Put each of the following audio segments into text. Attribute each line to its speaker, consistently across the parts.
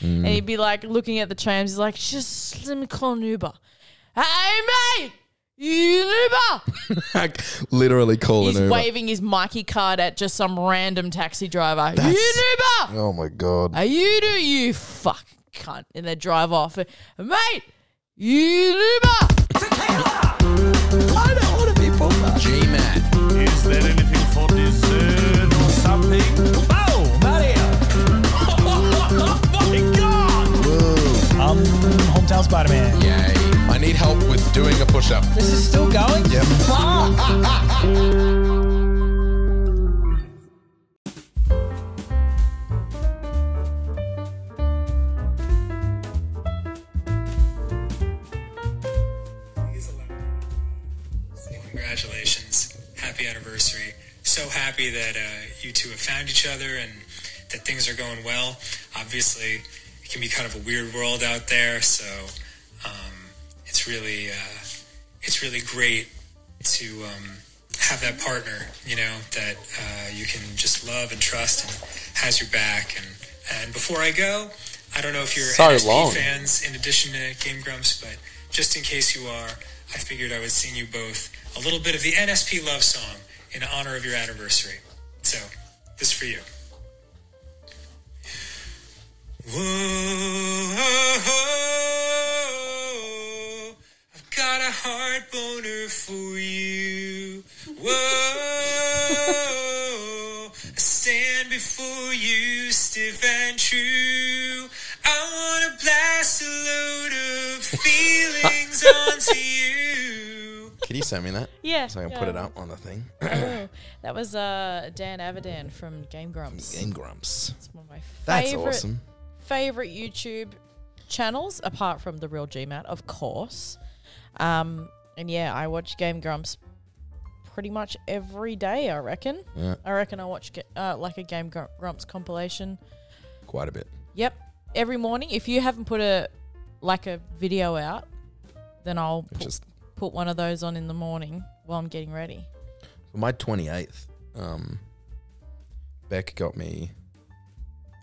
Speaker 1: and he'd be like looking at the trams. He's like, just let me call an Uber. Hey, mate, you Uber?
Speaker 2: Like, literally call an Uber.
Speaker 1: He's waving his Mikey card at just some random taxi driver. You Uber?
Speaker 2: Oh my God.
Speaker 1: Are you fuck cunt. And they drive off. Mate, you Uber?
Speaker 2: I don't want to be pulled up. GMat.
Speaker 3: Is there anything for dessert or something? Oh, Mario! Oh my God!
Speaker 2: Whoa.
Speaker 3: Hometown Spider-Man.
Speaker 2: Yay. I need help with doing a push-up.
Speaker 3: This is still going?
Speaker 2: Yep.
Speaker 4: Congratulations. Happy anniversary. So happy that you two have found each other and that things are going well. Obviously, it can be kind of a weird world out there, so it's really great to have that partner, you know, that you can just love and trust and has your back. And before I go, I don't know if you're NSP fans in addition to Game Grumps, but just in case you are, I figured I would sing you both a little bit of the NSP love song in honor of your anniversary. So, this is for you. Whoa, I've got a heart boner for you. Whoa, I stand before you stiff and true. I want to blast a load of feelings onto you.
Speaker 2: Can you send me that?
Speaker 1: Yeah.
Speaker 2: So I can put it up on the thing.
Speaker 1: That was Dan Avidan from Game Grumps.
Speaker 2: Game Grumps.
Speaker 1: It's one of my
Speaker 2: That's awesome.
Speaker 1: favorite YouTube channels, apart from the real GMat, of course. And yeah, I watch Game Grumps pretty much every day, I reckon.
Speaker 2: Yeah.
Speaker 1: I reckon I watch like a Game Grumps compilation.
Speaker 2: Quite a bit.
Speaker 1: Yep. Every morning. If you haven't put a video out, then I'll put one of those on in the morning while I'm getting ready.
Speaker 2: For my 28th, Beck got me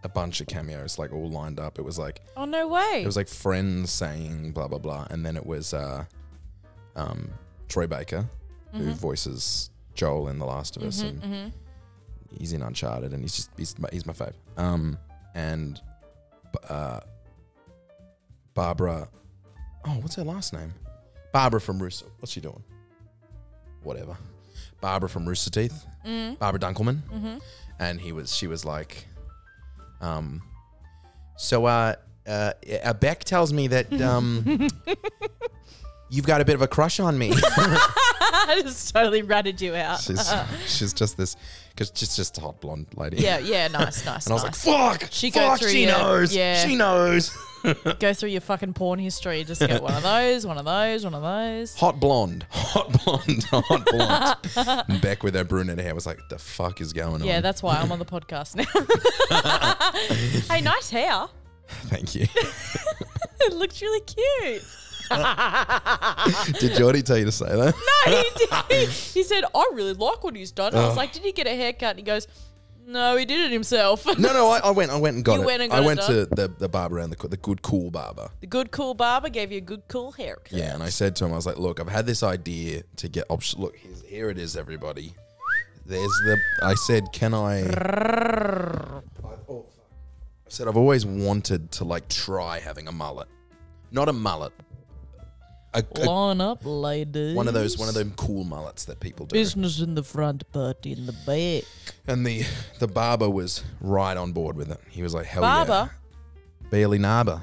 Speaker 2: a bunch of cameos, like all lined up. It was like,
Speaker 1: oh, no way.
Speaker 2: It was like friends saying blah, blah, blah. And then it was Troy Baker, who voices Joel in The Last of Us. And he's in Uncharted, and he's my fave. And Barbara, what's her last name? Barbara from Rooster. What's she doing? Whatever. Barbara from Rooster Teeth. Barbara Dunkelman. And she was like, Beck tells me that you've got a bit of a crush on me.
Speaker 1: I just totally ratted you out.
Speaker 2: She's just this, because she's just a hot blonde lady.
Speaker 1: Yeah, nice.
Speaker 2: And I was like, fuck,
Speaker 1: she
Speaker 2: knows.
Speaker 1: Yeah.
Speaker 2: She knows.
Speaker 1: Go through your fucking porn history. Just get one of those.
Speaker 2: Hot blonde. And Beck with her brunette hair was like, the fuck is going on?
Speaker 1: Yeah, that's why I'm on the podcast now. Hey, nice hair.
Speaker 2: Thank you.
Speaker 1: It looks really cute.
Speaker 2: Did Jordy tell you to say that?
Speaker 1: No, he did. He said, I really like what he's done. I was like, did he get a haircut? And he goes, no, he did it himself.
Speaker 2: No, I went and got it. I went
Speaker 1: to
Speaker 2: the barber and the good cool barber.
Speaker 1: The good cool barber gave you a good cool haircut.
Speaker 2: Yeah, and I said to him, I was like, look, I've had this idea to get look, here it is, everybody. I said, can I said I've always wanted to like try having a mullet. Not a mullet.
Speaker 1: Line up, ladies.
Speaker 2: One of them cool mullets that people do.
Speaker 1: Business in the front, party in the back.
Speaker 2: And the barber was right on board with it. He was like, hell
Speaker 1: barber?
Speaker 2: Yeah. Barely Narber.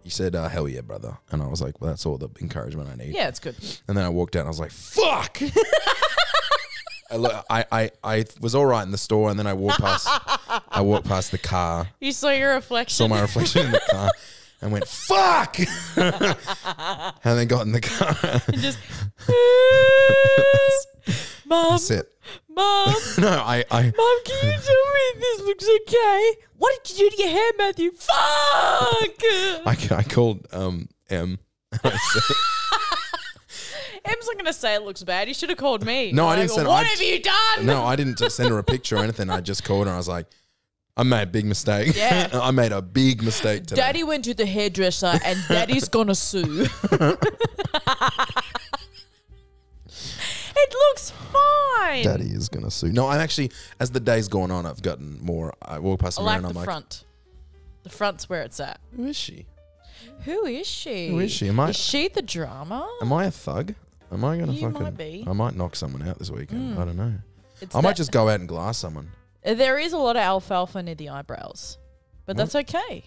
Speaker 2: He said, hell yeah, brother. And I was like, well, that's all the encouragement I need.
Speaker 1: Yeah, it's good.
Speaker 2: And then I walked out and I was like, fuck! I was all right in the store, and then I walked past the car.
Speaker 1: You saw your reflection?
Speaker 2: Saw my reflection in the car. And went, fuck! And then got in the car.
Speaker 1: And just, Mom.
Speaker 2: That's it.
Speaker 1: Mom.
Speaker 2: No,
Speaker 1: Mom, can you tell me if this looks okay? What did you do to your hair, Matthew? Fuck!
Speaker 2: I called M. And I said,
Speaker 1: Em's not going to say it looks bad. You should have called me.
Speaker 2: No, I didn't send.
Speaker 1: What have you done?
Speaker 2: No, I didn't send her a picture or anything. I just called her and I was like, I made a big mistake.
Speaker 1: Yeah.
Speaker 2: I made a big mistake today.
Speaker 1: Daddy went to the hairdresser and Daddy's gonna sue. It looks fine.
Speaker 2: Daddy is gonna sue. No, I'm actually, as the day's gone on, I've gotten more. I walk past
Speaker 1: I
Speaker 2: the mirror
Speaker 1: like
Speaker 2: and I'm
Speaker 1: the
Speaker 2: like,
Speaker 1: front. The front's where it's at.
Speaker 2: who is she?
Speaker 1: Who is she?
Speaker 2: Who is she? Is
Speaker 1: she the drama?
Speaker 2: Am I a thug? Am I gonna
Speaker 1: You
Speaker 2: fucking?
Speaker 1: might be.
Speaker 2: I might knock someone out this weekend. I don't know.
Speaker 1: It's
Speaker 2: I might just go out and glass someone.
Speaker 1: There is a lot of alfalfa near the eyebrows, but that's okay.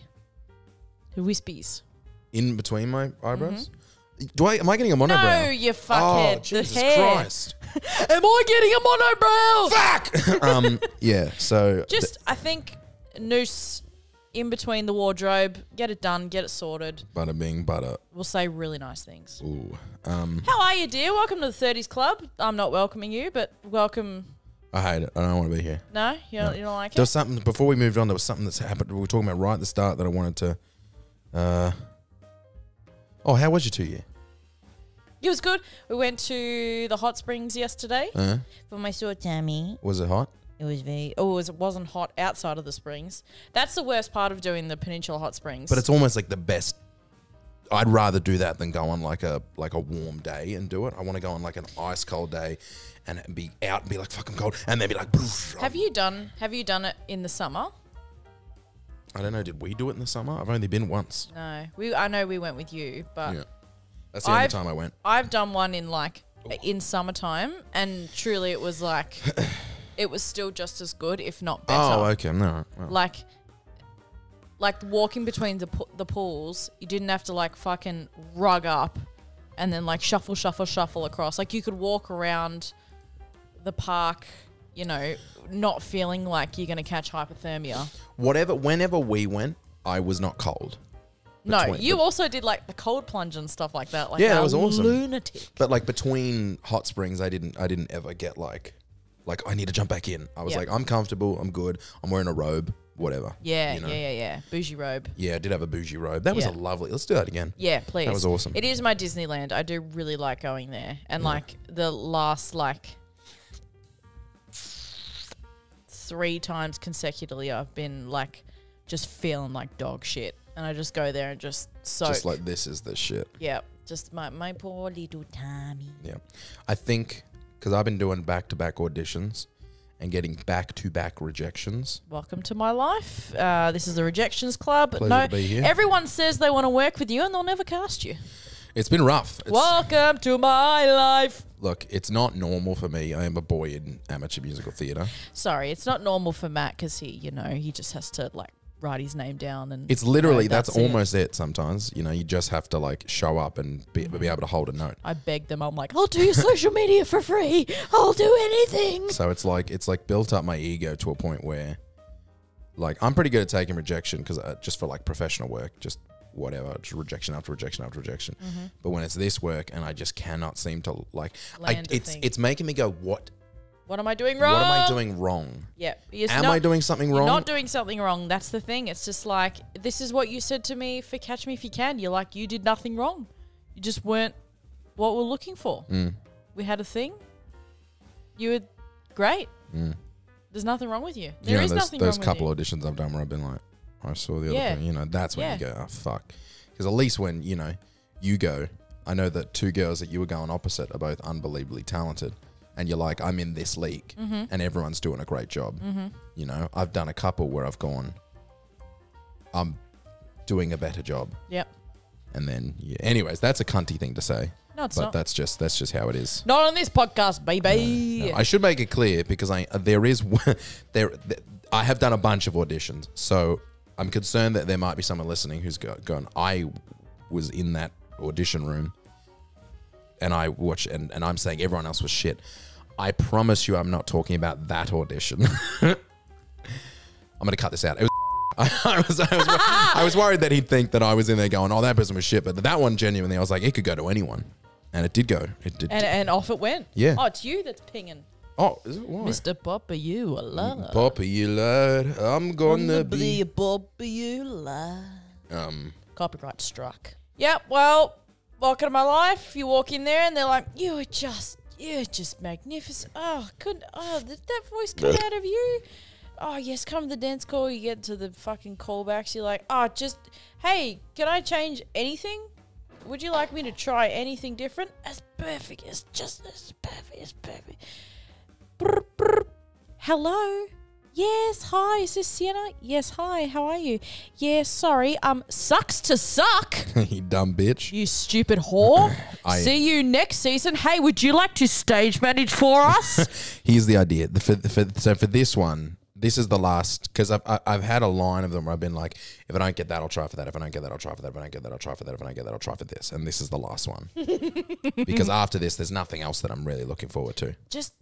Speaker 1: Wispies.
Speaker 2: In between my eyebrows. Am I getting a monobrow?
Speaker 1: No, you fuckhead.
Speaker 2: Oh, Jesus
Speaker 1: the hair.
Speaker 2: Christ!
Speaker 1: Am I getting a monobrow?
Speaker 2: Fuck. Yeah. So
Speaker 1: Just, I think, noose in between the wardrobe. Get it done. Get it sorted.
Speaker 2: Bada bing, bada.
Speaker 1: We'll say really nice things.
Speaker 2: Ooh.
Speaker 1: How are you, dear? Welcome to the 30s Club. I'm not welcoming you, but welcome.
Speaker 2: I hate it. I don't want to be here.
Speaker 1: No? You don't like
Speaker 2: There
Speaker 1: it?
Speaker 2: was something before we moved on. There was something that's happened. We were talking about right at the start that I wanted to. Oh, how was your 2 year?
Speaker 1: It was good. We went to the hot springs yesterday for my sore tummy.
Speaker 2: Was it hot?
Speaker 1: It was it wasn't hot outside of the springs. That's the worst part of doing the Peninsula Hot Springs.
Speaker 2: But it's almost like the best. I'd rather do that than go on like a warm day and do it. I want to go on like an ice cold day and be out and be like fucking cold and then be like.
Speaker 1: Have you done it in the summer?
Speaker 2: I don't know. Did we do it in the summer? I've only been once.
Speaker 1: No. I know we went with you, but
Speaker 2: Yeah, that's the only time I went.
Speaker 1: I've done one in summertime, and truly it was like it was still just as good, if not better.
Speaker 2: Oh, okay. No. Well.
Speaker 1: Like walking between the pools, you didn't have to like fucking rug up and then like shuffle across. Like you could walk around the park, you know, not feeling like you're going to catch hypothermia.
Speaker 2: Whenever we went, I was not cold.
Speaker 1: No, you also did like the cold plunge and stuff like that. Like
Speaker 2: Yeah, that was awesome.
Speaker 1: Lunatic.
Speaker 2: But like between hot springs, I didn't ever get like I need to jump back in. I was
Speaker 1: Yeah.
Speaker 2: like, I'm comfortable, I'm good, I'm wearing a robe, whatever.
Speaker 1: Yeah,
Speaker 2: you know?
Speaker 1: yeah. Bougie robe.
Speaker 2: Yeah, I did have a bougie robe. That was
Speaker 1: Yeah.
Speaker 2: a lovely. Let's do that again.
Speaker 1: Yeah, please.
Speaker 2: That was awesome.
Speaker 1: It is my Disneyland. I do really like going there. And like the last 3 times consecutively, I've been like just feeling like dog shit. And I just go there and just soak.
Speaker 2: Just like this is the shit.
Speaker 1: Yeah, just my poor little tummy.
Speaker 2: Yeah, I think because I've been doing back-to-back auditions and getting back-to-back rejections.
Speaker 1: Welcome to my life. This is the Rejections Club.
Speaker 2: Pleasure to be here.
Speaker 1: Everyone says they want to work with you and they'll never cast you.
Speaker 2: It's been rough.
Speaker 1: Welcome to my life.
Speaker 2: Look, it's not normal for me. I am a boy in amateur musical theatre.
Speaker 1: Sorry, it's not normal for Matt because he just has to like write his name down and
Speaker 2: It's literally,
Speaker 1: you know,
Speaker 2: that's almost it sometimes. You know, you just have to like show up and be able to hold a note.
Speaker 1: I beg them. I'm like, I'll do your social media for free. I'll do anything.
Speaker 2: So it's like built up my ego to a point where like I'm pretty good at taking rejection because just for like professional work, just whatever, just rejection after rejection after rejection. But when it's this work and I just cannot seem to like,
Speaker 1: Land a thing.
Speaker 2: it's making me go, what
Speaker 1: What am I doing wrong?
Speaker 2: What am I doing wrong?
Speaker 1: Yeah.
Speaker 2: I doing something wrong?
Speaker 1: You're not doing something wrong. That's the thing. It's just like, this is what you said to me for Catch Me If You Can. You're like, you did nothing wrong. You just weren't what we're looking for. We had a thing. You were great. There's nothing wrong with you. There is nothing wrong
Speaker 2: There's
Speaker 1: with
Speaker 2: couple
Speaker 1: you.
Speaker 2: auditions I've done where I've been like, I saw the other
Speaker 1: Yeah.
Speaker 2: thing. You know, that's when you
Speaker 1: Yeah.
Speaker 2: go, oh, fuck. Because at least when, you know, you go, I know that 2 girls that you were going opposite are both unbelievably talented. And you're like, I'm in this league and everyone's doing a great job. You know, I've done a couple where I've gone, I'm doing a better job.
Speaker 1: Yep.
Speaker 2: And then, yeah. Anyways, that's a cunty thing to say.
Speaker 1: No, it's
Speaker 2: but
Speaker 1: not.
Speaker 2: that's just how it is.
Speaker 1: Not on this podcast, baby.
Speaker 2: No, I should make it clear because I have done a bunch of auditions. So I'm concerned that there might be someone listening who's gone, I was in that audition room and I watched and I'm saying everyone else was shit. I promise you I'm not talking about that audition. I'm going to cut this out. It was I was worried that he'd think that I was in there going, oh, that person was shit. But that one, genuinely, I was like, it could go to anyone. And it did go. It did.
Speaker 1: And off it went.
Speaker 2: Yeah.
Speaker 1: Oh, it's you that's pinging.
Speaker 2: Oh, is it? Why?
Speaker 1: Mr. Popular.
Speaker 2: Popular. I'm gonna be.
Speaker 1: Popular. Copyright struck. Yep, well, welcome to my life. You walk in there and they're like, you're just magnificent. Oh, did that voice come out of you? oh, yes, come to the dance call. You get to the fucking callbacks. You're like, oh, just, hey, can I change anything? Would you like me to try anything different? It's perfect. It's just as perfect. It's perfect. Brr, brr. Hello? Yes, hi. Is this Sienna? Yes, hi. How are you? Yes, sorry. Sucks to suck.
Speaker 2: You dumb bitch.
Speaker 1: You stupid whore. See you next season. Hey, would you like to stage manage for us?
Speaker 2: Here's the idea. So for this one, this is the last, because I've had a line of them where I've been like, if I don't get that, I'll try for that. If I don't get that, I'll try for that. If I don't get that, I'll try for that. If I don't get that, I'll try for this. And this is the last one. Because after this, there's nothing else that I'm really looking forward to.
Speaker 1: Just,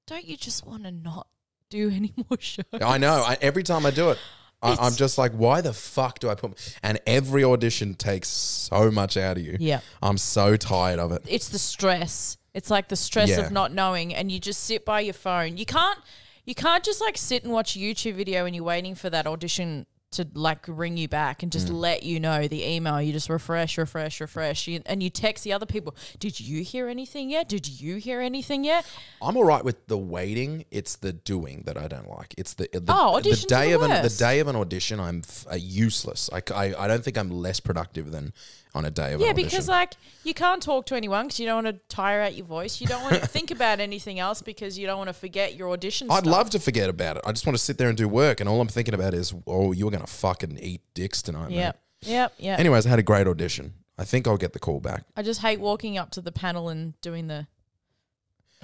Speaker 1: don't you just want to not do any more shows?
Speaker 2: I know. Every time I do it, I'm just like, why the fuck do I put... And every audition takes so much out of you.
Speaker 1: Yeah.
Speaker 2: I'm so tired of it.
Speaker 1: It's the stress. It's like the stress of not knowing, and you just sit by your phone. You can't just like sit and watch a YouTube video and you're waiting for that audition to like ring you back and just let you know the email. You just refresh. And you text the other people. Did you hear anything yet? Did you hear anything yet?
Speaker 2: I'm all right with the waiting. It's the doing that I don't like. It's the
Speaker 1: auditions
Speaker 2: day
Speaker 1: are the
Speaker 2: of
Speaker 1: worst.
Speaker 2: the day of an audition. I'm useless. I don't think I'm less productive than on a day of an audition.
Speaker 1: Yeah, because like you can't talk to anyone because you don't want to tire out your voice. You don't want to think about anything else because you don't want to forget your audition
Speaker 2: I'd
Speaker 1: stuff.
Speaker 2: love to forget about it. I just want to sit there and do work, and all I'm thinking about is, oh, you're going to fucking eat dicks tonight, mate.
Speaker 1: Yep.
Speaker 2: Anyways, I had a great audition. I think I'll get the call back.
Speaker 1: I just hate walking up to the panel and doing the...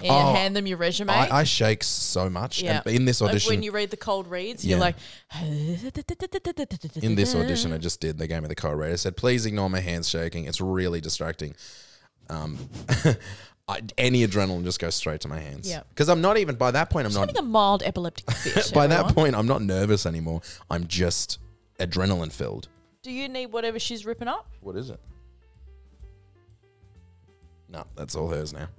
Speaker 1: hand them your resume.
Speaker 2: I shake so much.
Speaker 1: Yeah.
Speaker 2: And in this audition...
Speaker 1: Like when you read the cold reads, you're like...
Speaker 2: In this audition I just did, they gave me the code red. I said, please ignore my hands shaking. It's really distracting. Any adrenaline just goes straight to my hands.
Speaker 1: Yeah.
Speaker 2: Because I'm not even, by that point, I'm
Speaker 1: Just
Speaker 2: not...
Speaker 1: having a mild epileptic fit.
Speaker 2: By that point, I'm not nervous anymore. I'm just adrenaline filled.
Speaker 1: Do you need whatever she's ripping up?
Speaker 2: What is it? No, that's all hers now.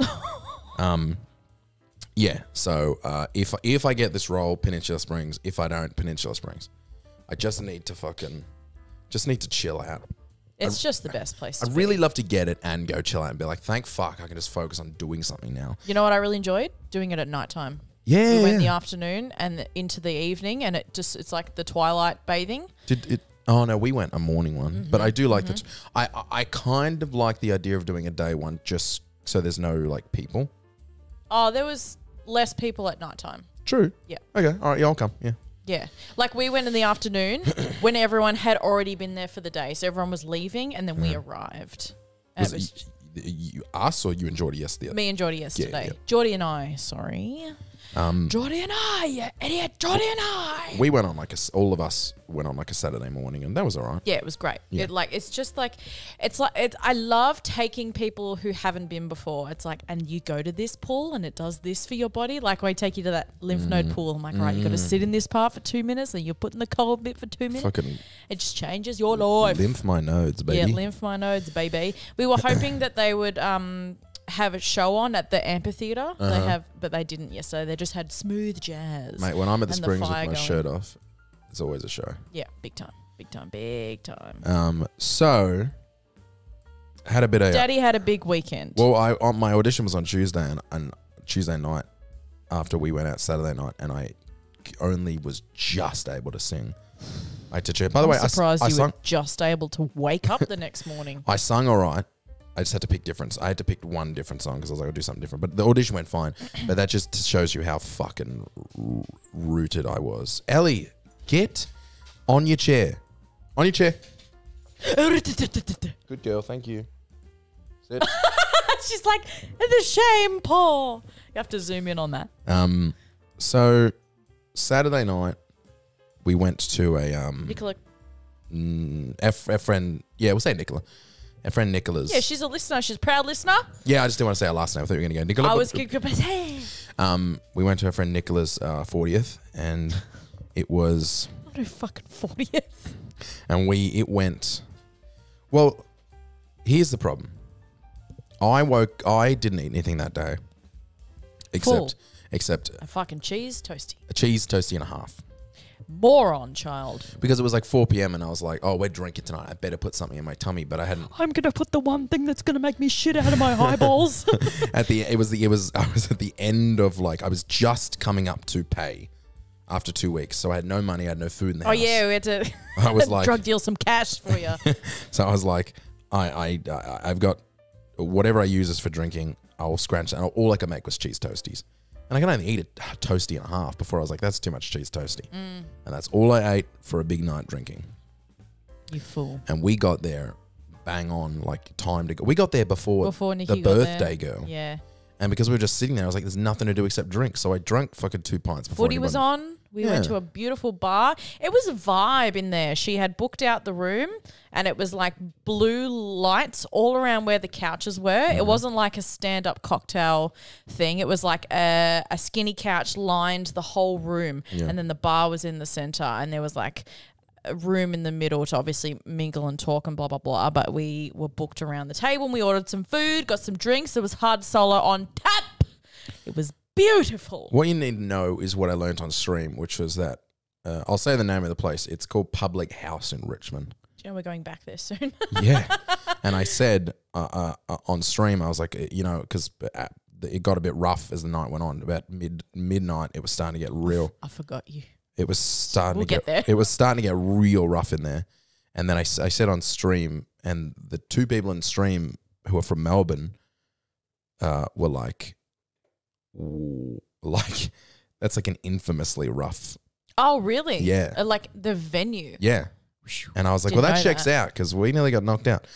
Speaker 2: Yeah, so if I get this role, Peninsula Springs. If I don't, Peninsula Springs. I just need to chill out.
Speaker 1: It's just the best place to
Speaker 2: I'd really love to get it and go chill out and be like, thank fuck, I can just focus on doing something now.
Speaker 1: You know what I really enjoyed? Doing it at nighttime.
Speaker 2: Yeah.
Speaker 1: We went in the afternoon and into the evening, and it's like the twilight bathing.
Speaker 2: Did it? Oh no, we went a morning one, but I do like that. I kind of like the idea of doing a day one just so there's no like people.
Speaker 1: Oh, there was less people at nighttime.
Speaker 2: True.
Speaker 1: Yeah.
Speaker 2: Okay. All right. Yeah, I'll come. Yeah.
Speaker 1: Yeah. Like we went in the afternoon when everyone had already been there for the day. So everyone was leaving and then we arrived. And
Speaker 2: Was it you, us or you and Geordie yesterday?
Speaker 1: me and Geordie yesterday.
Speaker 2: yeah.
Speaker 1: Geordie and I, sorry. Geordie and I, you idiot. Geordie and I.
Speaker 2: We went on all of us went on like a Saturday morning, and that was all right.
Speaker 1: Yeah, it was great.
Speaker 2: Yeah.
Speaker 1: I love taking people who haven't been before. It's like, and you go to this pool and it does this for your body. Like when I take you to that lymph node pool, I'm like, right, you got to sit in this part for 2 minutes, and you're putting the cold bit for 2 minutes.
Speaker 2: Fucking
Speaker 1: It just changes your life.
Speaker 2: lymph my nodes, baby.
Speaker 1: Yeah, lymph my nodes, baby. We were hoping that they would have a show on at the amphitheater. But they didn't yesterday. They just had smooth jazz.
Speaker 2: Mate, when I'm at the
Speaker 1: and
Speaker 2: Springs with
Speaker 1: fire
Speaker 2: my
Speaker 1: going.
Speaker 2: shirt off, it's always a show.
Speaker 1: Yeah, big time.
Speaker 2: So had a bit of
Speaker 1: Daddy had a big weekend.
Speaker 2: Well, my audition was on Tuesday and Tuesday night after we went out Saturday night, and I only was just able to sing. I had to cheer. By the way,
Speaker 1: I'm surprised
Speaker 2: I
Speaker 1: you
Speaker 2: sung.
Speaker 1: were just able to wake up the next morning.
Speaker 2: I sung all right. I just had to pick different. I had to pick one different song because I was like, I'll do something different. But the audition went fine. But that just shows you how fucking rooted I was. Ellie, get on your chair. On your chair. Good girl, thank you. Sit.
Speaker 1: She's like, the shame, Paul. You have to zoom in on that.
Speaker 2: So Saturday night, we went to a
Speaker 1: Nicola.
Speaker 2: our friend. Yeah, we'll say Nicola. Our friend Nicola's.
Speaker 1: Yeah, she's a listener. She's a proud listener.
Speaker 2: Yeah, I just didn't want to say her last name. I thought you were going to go Nicola.
Speaker 1: I was good. Hey.
Speaker 2: We went to our friend Nicola's 40th, and it was.
Speaker 1: Not her fucking 40th.
Speaker 2: And it went. Well, here's the problem. I didn't eat anything that day, except
Speaker 1: A fucking cheese toasty.
Speaker 2: a cheese toasty and a half.
Speaker 1: Moron, child.
Speaker 2: Because it was like 4 p.m. and I was like, oh, we're drinking tonight. I better put something in my tummy, but I hadn't.
Speaker 1: I'm gonna put the one thing that's gonna make me shit out of my eyeballs.
Speaker 2: I was at the end of like, I was just coming up to pay. after 2 weeks. So I had no money, I had no food in the
Speaker 1: Oh
Speaker 2: house.
Speaker 1: yeah, we had to
Speaker 2: I was like,
Speaker 1: drug deal some cash for you.
Speaker 2: so I was like, I've got whatever I use is for drinking. I'll scratch, and all I could make was cheese toasties. And I can only eat a toasty and a half before I was like, that's too much cheese toasty. And that's all I ate for a big night drinking.
Speaker 1: You fool.
Speaker 2: And we got there bang on, like time to go. We got there before
Speaker 1: Nikki
Speaker 2: the
Speaker 1: got
Speaker 2: birthday
Speaker 1: there.
Speaker 2: girl.
Speaker 1: Yeah.
Speaker 2: And because we were just sitting there, I was like, there's nothing to do except drink. So I drank fucking 2 pints before
Speaker 1: Footy was on. We went to a beautiful bar. It was a vibe in there. She had booked out the room and it was like blue lights all around where the couches were. It wasn't like a stand-up cocktail thing. It was like a skinny couch lined the whole room. And then the bar was in the center and there was like a room in the middle to obviously mingle and talk and blah, blah, blah. But we were booked around the table and we ordered some food, got some drinks. There was hard solo on tap. It was beautiful.
Speaker 2: What you need to know is what I learned on stream, which was that I'll say the name of the place. It's called Public House in Richmond.
Speaker 1: Do you know we're going back there soon?
Speaker 2: Yeah. And I said on stream, I was like, you know, because it got a bit rough as the night went on. About midnight, it was starting to get real.
Speaker 1: I forgot you.
Speaker 2: It was starting
Speaker 1: We'll
Speaker 2: to
Speaker 1: get there.
Speaker 2: It was starting to get real rough in there. And then I said on stream, and the 2 people in stream who are from Melbourne were like, ooh, like that's like an infomously rough.
Speaker 1: Oh, really?
Speaker 2: Yeah.
Speaker 1: Like the venue.
Speaker 2: Yeah. And I was like,
Speaker 1: Didn't
Speaker 2: well, that
Speaker 1: know
Speaker 2: checks out because we nearly got knocked out.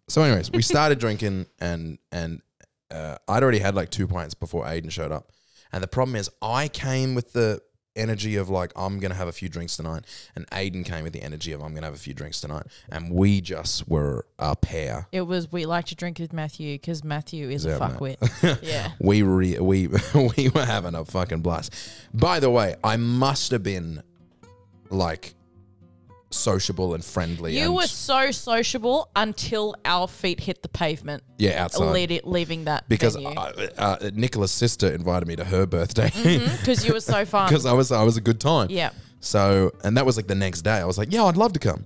Speaker 2: So anyways, we started drinking and I'd already had like 2 pints before Aiden showed up. And the problem is I came with the energy of like, I'm going to have a few drinks tonight. And Aiden came with the energy of I'm going to have a few drinks tonight. And we just were a pair.
Speaker 1: It was, we like to drink with Matthew because Matthew is a fuckwit. Yeah.
Speaker 2: We were having a fucking blast. By the way, I must have been like sociable and friendly.
Speaker 1: You were so sociable until our feet hit the pavement.
Speaker 2: Yeah, outside.
Speaker 1: Leaving that
Speaker 2: because
Speaker 1: venue.
Speaker 2: Nicola's sister invited me to her birthday
Speaker 1: Because you were so fun.
Speaker 2: because I was a good time.
Speaker 1: Yeah.
Speaker 2: So, and that was like the next day. I was like, yeah, I'd love to come.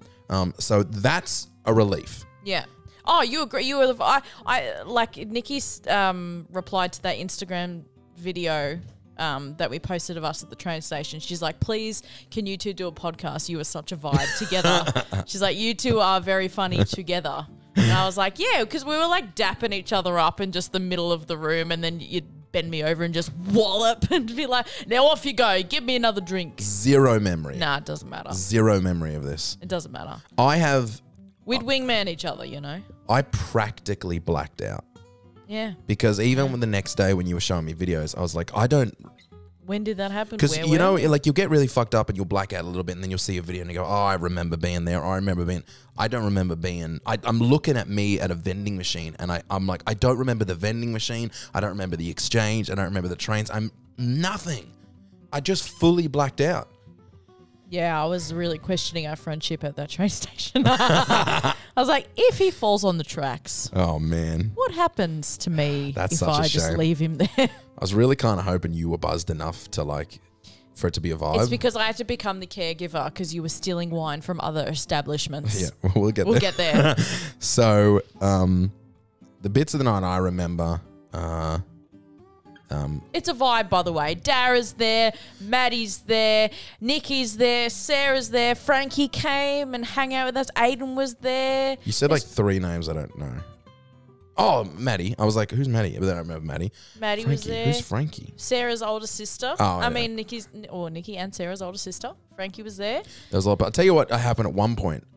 Speaker 2: So that's a relief.
Speaker 1: Yeah. Oh, you agree? You were. I like Nikki's replied to that Instagram video that we posted of us at the train station. She's like, please, can you two do a podcast? You were such a vibe together. She's like, you two are very funny together. And I was like, yeah, because we were like dapping each other up in just the middle of the room, and then you'd bend me over and just wallop and be like, now off you go. Give me another drink.
Speaker 2: Zero memory.
Speaker 1: Nah, it doesn't matter.
Speaker 2: Zero memory of this.
Speaker 1: It doesn't matter.
Speaker 2: We'd
Speaker 1: wingman each other, you know?
Speaker 2: I practically blacked out.
Speaker 1: Yeah.
Speaker 2: Because even when the next day when you were showing me videos, I was like, I don't...
Speaker 1: When did that happen?
Speaker 2: Because, you know, like you'll get really fucked up and you'll black out a little bit and then you'll see a video and you go, oh, I remember being there. Or I remember being... I don't remember being... I'm looking at me at a vending machine and I'm like, I don't remember the vending machine. I don't remember the exchange. I don't remember the trains. I'm nothing. I just fully blacked out.
Speaker 1: Yeah, I was really questioning our friendship at that train station. I was like, if he falls on the tracks,
Speaker 2: oh man,
Speaker 1: what happens to me if
Speaker 2: such
Speaker 1: I
Speaker 2: a
Speaker 1: just
Speaker 2: shame.
Speaker 1: leave him there?
Speaker 2: I was really kind of hoping you were buzzed enough to like, for it to be a vibe.
Speaker 1: It's because I had to become the caregiver because you were stealing wine from other establishments.
Speaker 2: Yeah, we'll get there. So, the bits of the night I remember,
Speaker 1: it's a vibe, by the way. Dara's there, Maddie's there, Nikki's there, Sarah's there, Frankie came and hung out with us, Aiden was there.
Speaker 2: You said like 3 names I don't know. Oh, Maddie. I was like, who's Maddie? But then I remember Maddie.
Speaker 1: Maddie
Speaker 2: Frankie.
Speaker 1: was there.
Speaker 2: Who's Frankie?
Speaker 1: Sarah's older sister.
Speaker 2: Oh,
Speaker 1: I
Speaker 2: yeah.
Speaker 1: mean, Nikki and Sarah's older sister. Frankie was there.
Speaker 2: There was a lot. But I'll tell you what happened at one point.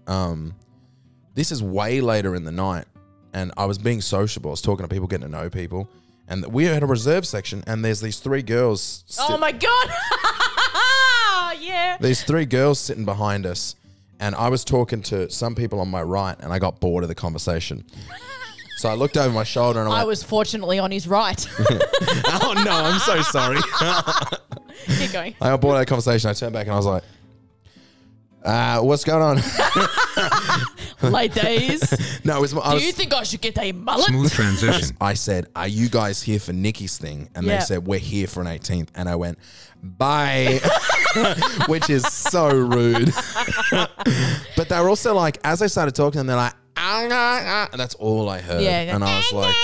Speaker 2: This is way later in the night, and I was being sociable. I was talking to people, getting to know people. And we had a reserve section, and there's these 3 girls.
Speaker 1: Oh, my God. Yeah.
Speaker 2: There's 3 girls sitting behind us, and I was talking to some people on my right, and I got bored of the conversation. So I looked over my shoulder, and
Speaker 1: I was fortunately on his right.
Speaker 2: oh, no, I'm so sorry.
Speaker 1: Keep going.
Speaker 2: I got bored of that conversation. I turned back, and I was like, what's going on?
Speaker 1: Late days.
Speaker 2: No, it was,
Speaker 1: Do you think I should get a mullet?
Speaker 3: Smooth transition.
Speaker 2: I said, are you guys here for Nikki's thing? And
Speaker 1: Yeah.
Speaker 2: they said, we're here for an 18th. And I went, bye. Which is so rude. But they were also like, as I started talking to them, they're like, and that's all I heard.
Speaker 1: Yeah.
Speaker 2: And I was like,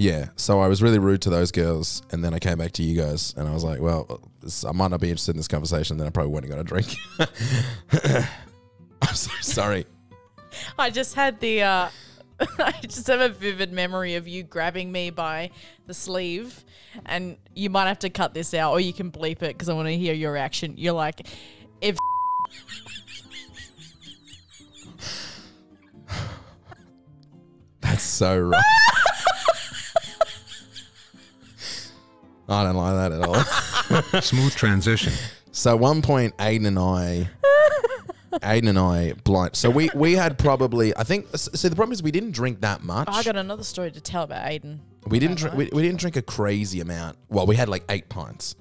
Speaker 2: Yeah, so I was really rude to those girls, and then I came back to you guys, and I was like, well, I might not be interested in this conversation, then I probably wouldn't have got a drink. I'm so sorry.
Speaker 1: I just had the, I just have a vivid memory of you grabbing me by the sleeve, and you might have to cut this out, or you can bleep it because I want to hear your reaction. You're like, if...
Speaker 2: That's so right. I don't like that at all.
Speaker 3: Smooth transition.
Speaker 2: So at one point, Aiden and I blind. So we had probably, I think, so the problem is we didn't drink that much.
Speaker 1: I got another story to tell about Aiden.
Speaker 2: We didn't drink. We didn't drink a crazy amount. Well, we had like 8 pints.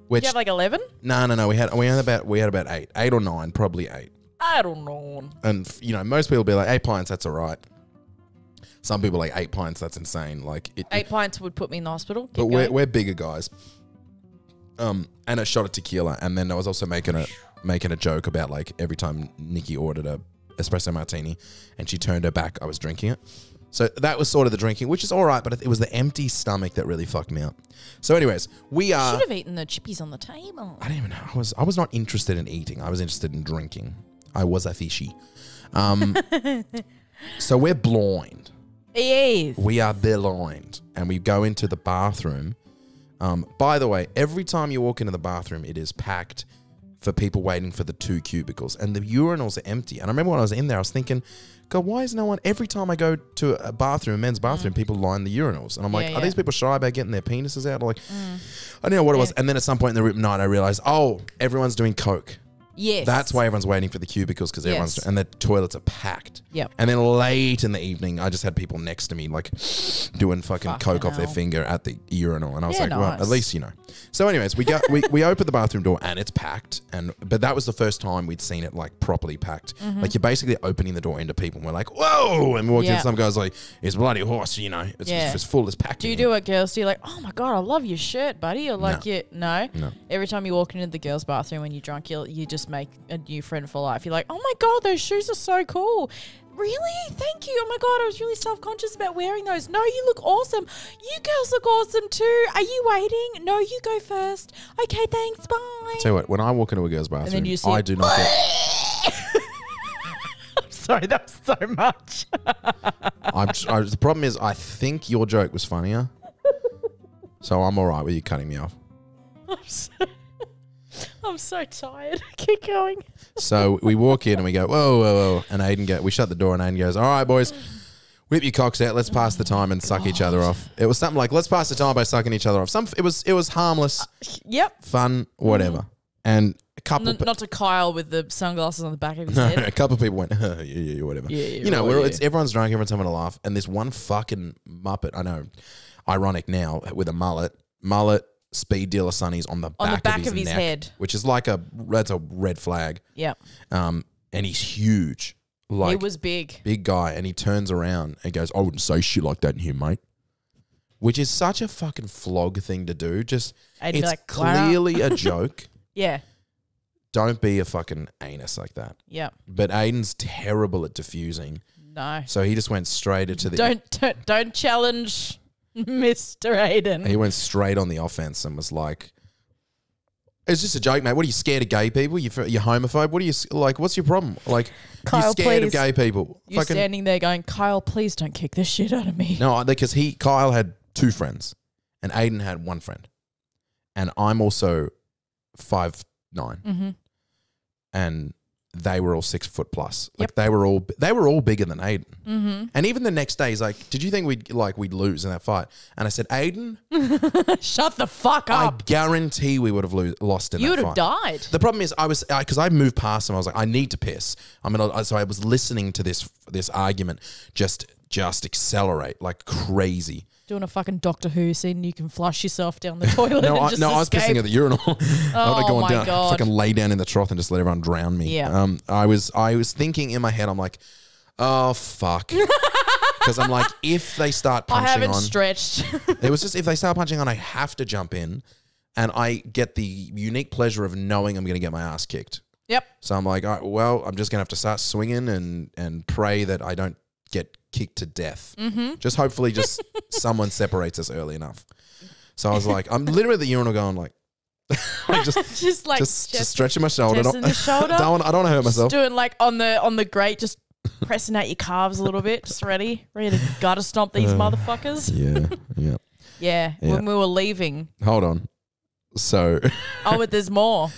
Speaker 2: Which
Speaker 1: Did you have like 11?
Speaker 2: no. We had about 8 or 9, probably 8.
Speaker 1: I don't know.
Speaker 2: And you know, most people be like 8 pints. That's all right. Some people like 8 pints. That's insane. Like
Speaker 1: 8 pints would put me in the hospital.
Speaker 2: But we're bigger guys. And a shot of tequila, and then I was also making a joke about like every time Nikki ordered a espresso martini, and she turned her back, I was drinking it. So that was sort of the drinking, which is all right, but it was the empty stomach that really fucked me up. So, anyways, we are.
Speaker 1: Should have eaten the chippies on the table.
Speaker 2: I didn't even know. I was not interested in eating. I was interested in drinking. I was a fishy. So we're blind.
Speaker 1: Yes.
Speaker 2: We are blind, and we go into the bathroom. By the way, every time you walk into the bathroom, it is packed for people waiting for the 2 cubicles, and the urinals are empty. And I remember when I was in there, I was thinking, God, why is no one? Every time I go to a bathroom, men's bathroom, people line the urinals, and I'm like, are these people shy about getting their penises out? Or like, I don't know what it was. And then at some point in the night, I realized, oh, everyone's doing coke.
Speaker 1: Yes.
Speaker 2: That's why everyone's waiting for the cubicles, because everyone's and the toilets are packed.
Speaker 1: Yep.
Speaker 2: And then late in the evening, I just had people next to me like doing fucking coke off their finger at the urinal, and I was like, well, at least you know. So, anyways, we go we open the bathroom door and it's packed, but that was the first time we'd seen it like properly packed. Like you're basically opening the door into people, and we're like, whoa! And we walked in, some guy's like, it's bloody horse, you know, it's full, it's packed.
Speaker 1: Do you do it, girls? Do you like, oh my God, I love your shirt, buddy? Or like, no. Every time you walk into the girls' bathroom when you're drunk, you just make a new friend for life. You're like, oh my God, those shoes are so cool. Really? Thank you. Oh my God, I was really self-conscious about wearing those. No, you look awesome. You girls look awesome too. Are you waiting? No, you go first. Okay, thanks. Bye.
Speaker 2: Tell you what, when I walk into a girl's bathroom, I do not get...
Speaker 1: I'm sorry, that was so much.
Speaker 2: The problem is, I think your joke was funnier, so I'm all right with you cutting me off.
Speaker 1: I'm so tired. Keep going.
Speaker 2: So we walk in and we go, whoa, whoa, whoa. And we shut the door, and Aiden goes, all right, boys, whip your cocks out. Let's pass the time and suck each other off. It was something like, let's pass the time by sucking each other off. It was harmless.
Speaker 1: Yep.
Speaker 2: Fun, whatever. And a couple...
Speaker 1: Not to Kyle with the sunglasses on the back of his head.
Speaker 2: A couple of people went, yeah, whatever.
Speaker 1: Yeah,
Speaker 2: you know, everyone's drunk, everyone's having a laugh. And this one fucking muppet, I know, ironic now, with a mullet, speed dealer Sonny's on the back of his neck,
Speaker 1: head,
Speaker 2: which is like that's a red flag.
Speaker 1: Yeah.
Speaker 2: And he's huge. Like,
Speaker 1: he was big
Speaker 2: guy, and he turns around and goes, I wouldn't say shit like that in here, mate. Which is such a fucking flog thing to do. Just, it's like, clearly a joke.
Speaker 1: Yeah.
Speaker 2: Don't be a fucking anus like that.
Speaker 1: Yeah.
Speaker 2: But Aiden's terrible at diffusing.
Speaker 1: No.
Speaker 2: So he just went straight into the...
Speaker 1: Don't challenge Mr. Aiden.
Speaker 2: He went straight on the offense and was like, it's just a joke, mate. What are you, scared of gay people? You're homophobe? What are you, like, what's your problem? Like,
Speaker 1: Kyle,
Speaker 2: you're scared
Speaker 1: please.
Speaker 2: of gay people.
Speaker 1: You're standing there going, Kyle, please don't kick the shit out of me.
Speaker 2: No, because Kyle had 2 friends and Aiden had 1 friend. And I'm also 5'9". And they were all 6 foot plus. Like, they were all bigger than Aiden. And even the next day, he's like, did you think we'd lose in that fight? And I said, Aiden,
Speaker 1: shut the fuck up.
Speaker 2: I guarantee we would have lost in that fight. You would
Speaker 1: have died.
Speaker 2: The problem is, because I moved past him, I was like, I need to piss. So I was listening to this argument just accelerate like crazy.
Speaker 1: Doing a fucking Doctor Who scene, you can flush yourself down the toilet.
Speaker 2: I was pissing at the urinal. I would have gone down,
Speaker 1: God.
Speaker 2: fucking lay down in the trough and just let everyone drown me.
Speaker 1: Yeah.
Speaker 2: I was thinking in my head, I'm like, oh fuck, because I'm like, if they start punching on,
Speaker 1: I haven't stretched.
Speaker 2: It was just, if they start punching on, I have to jump in, and I get the unique pleasure of knowing I'm going to get my ass kicked.
Speaker 1: Yep.
Speaker 2: So I'm like, all right, well, I'm just going to have to start swinging and pray that I don't get kicked to death. Just hopefully just someone separates us early enough. So I was like, I'm literally at the urinal going like, just stretching my shoulder.
Speaker 1: Testing the shoulder.
Speaker 2: I don't want to hurt myself.
Speaker 1: Just doing like on the grate, just pressing out your calves a little bit, just ready to gutter stomp these motherfuckers.
Speaker 2: Yeah.
Speaker 1: When we were leaving.
Speaker 2: Hold on. So.
Speaker 1: But there's more.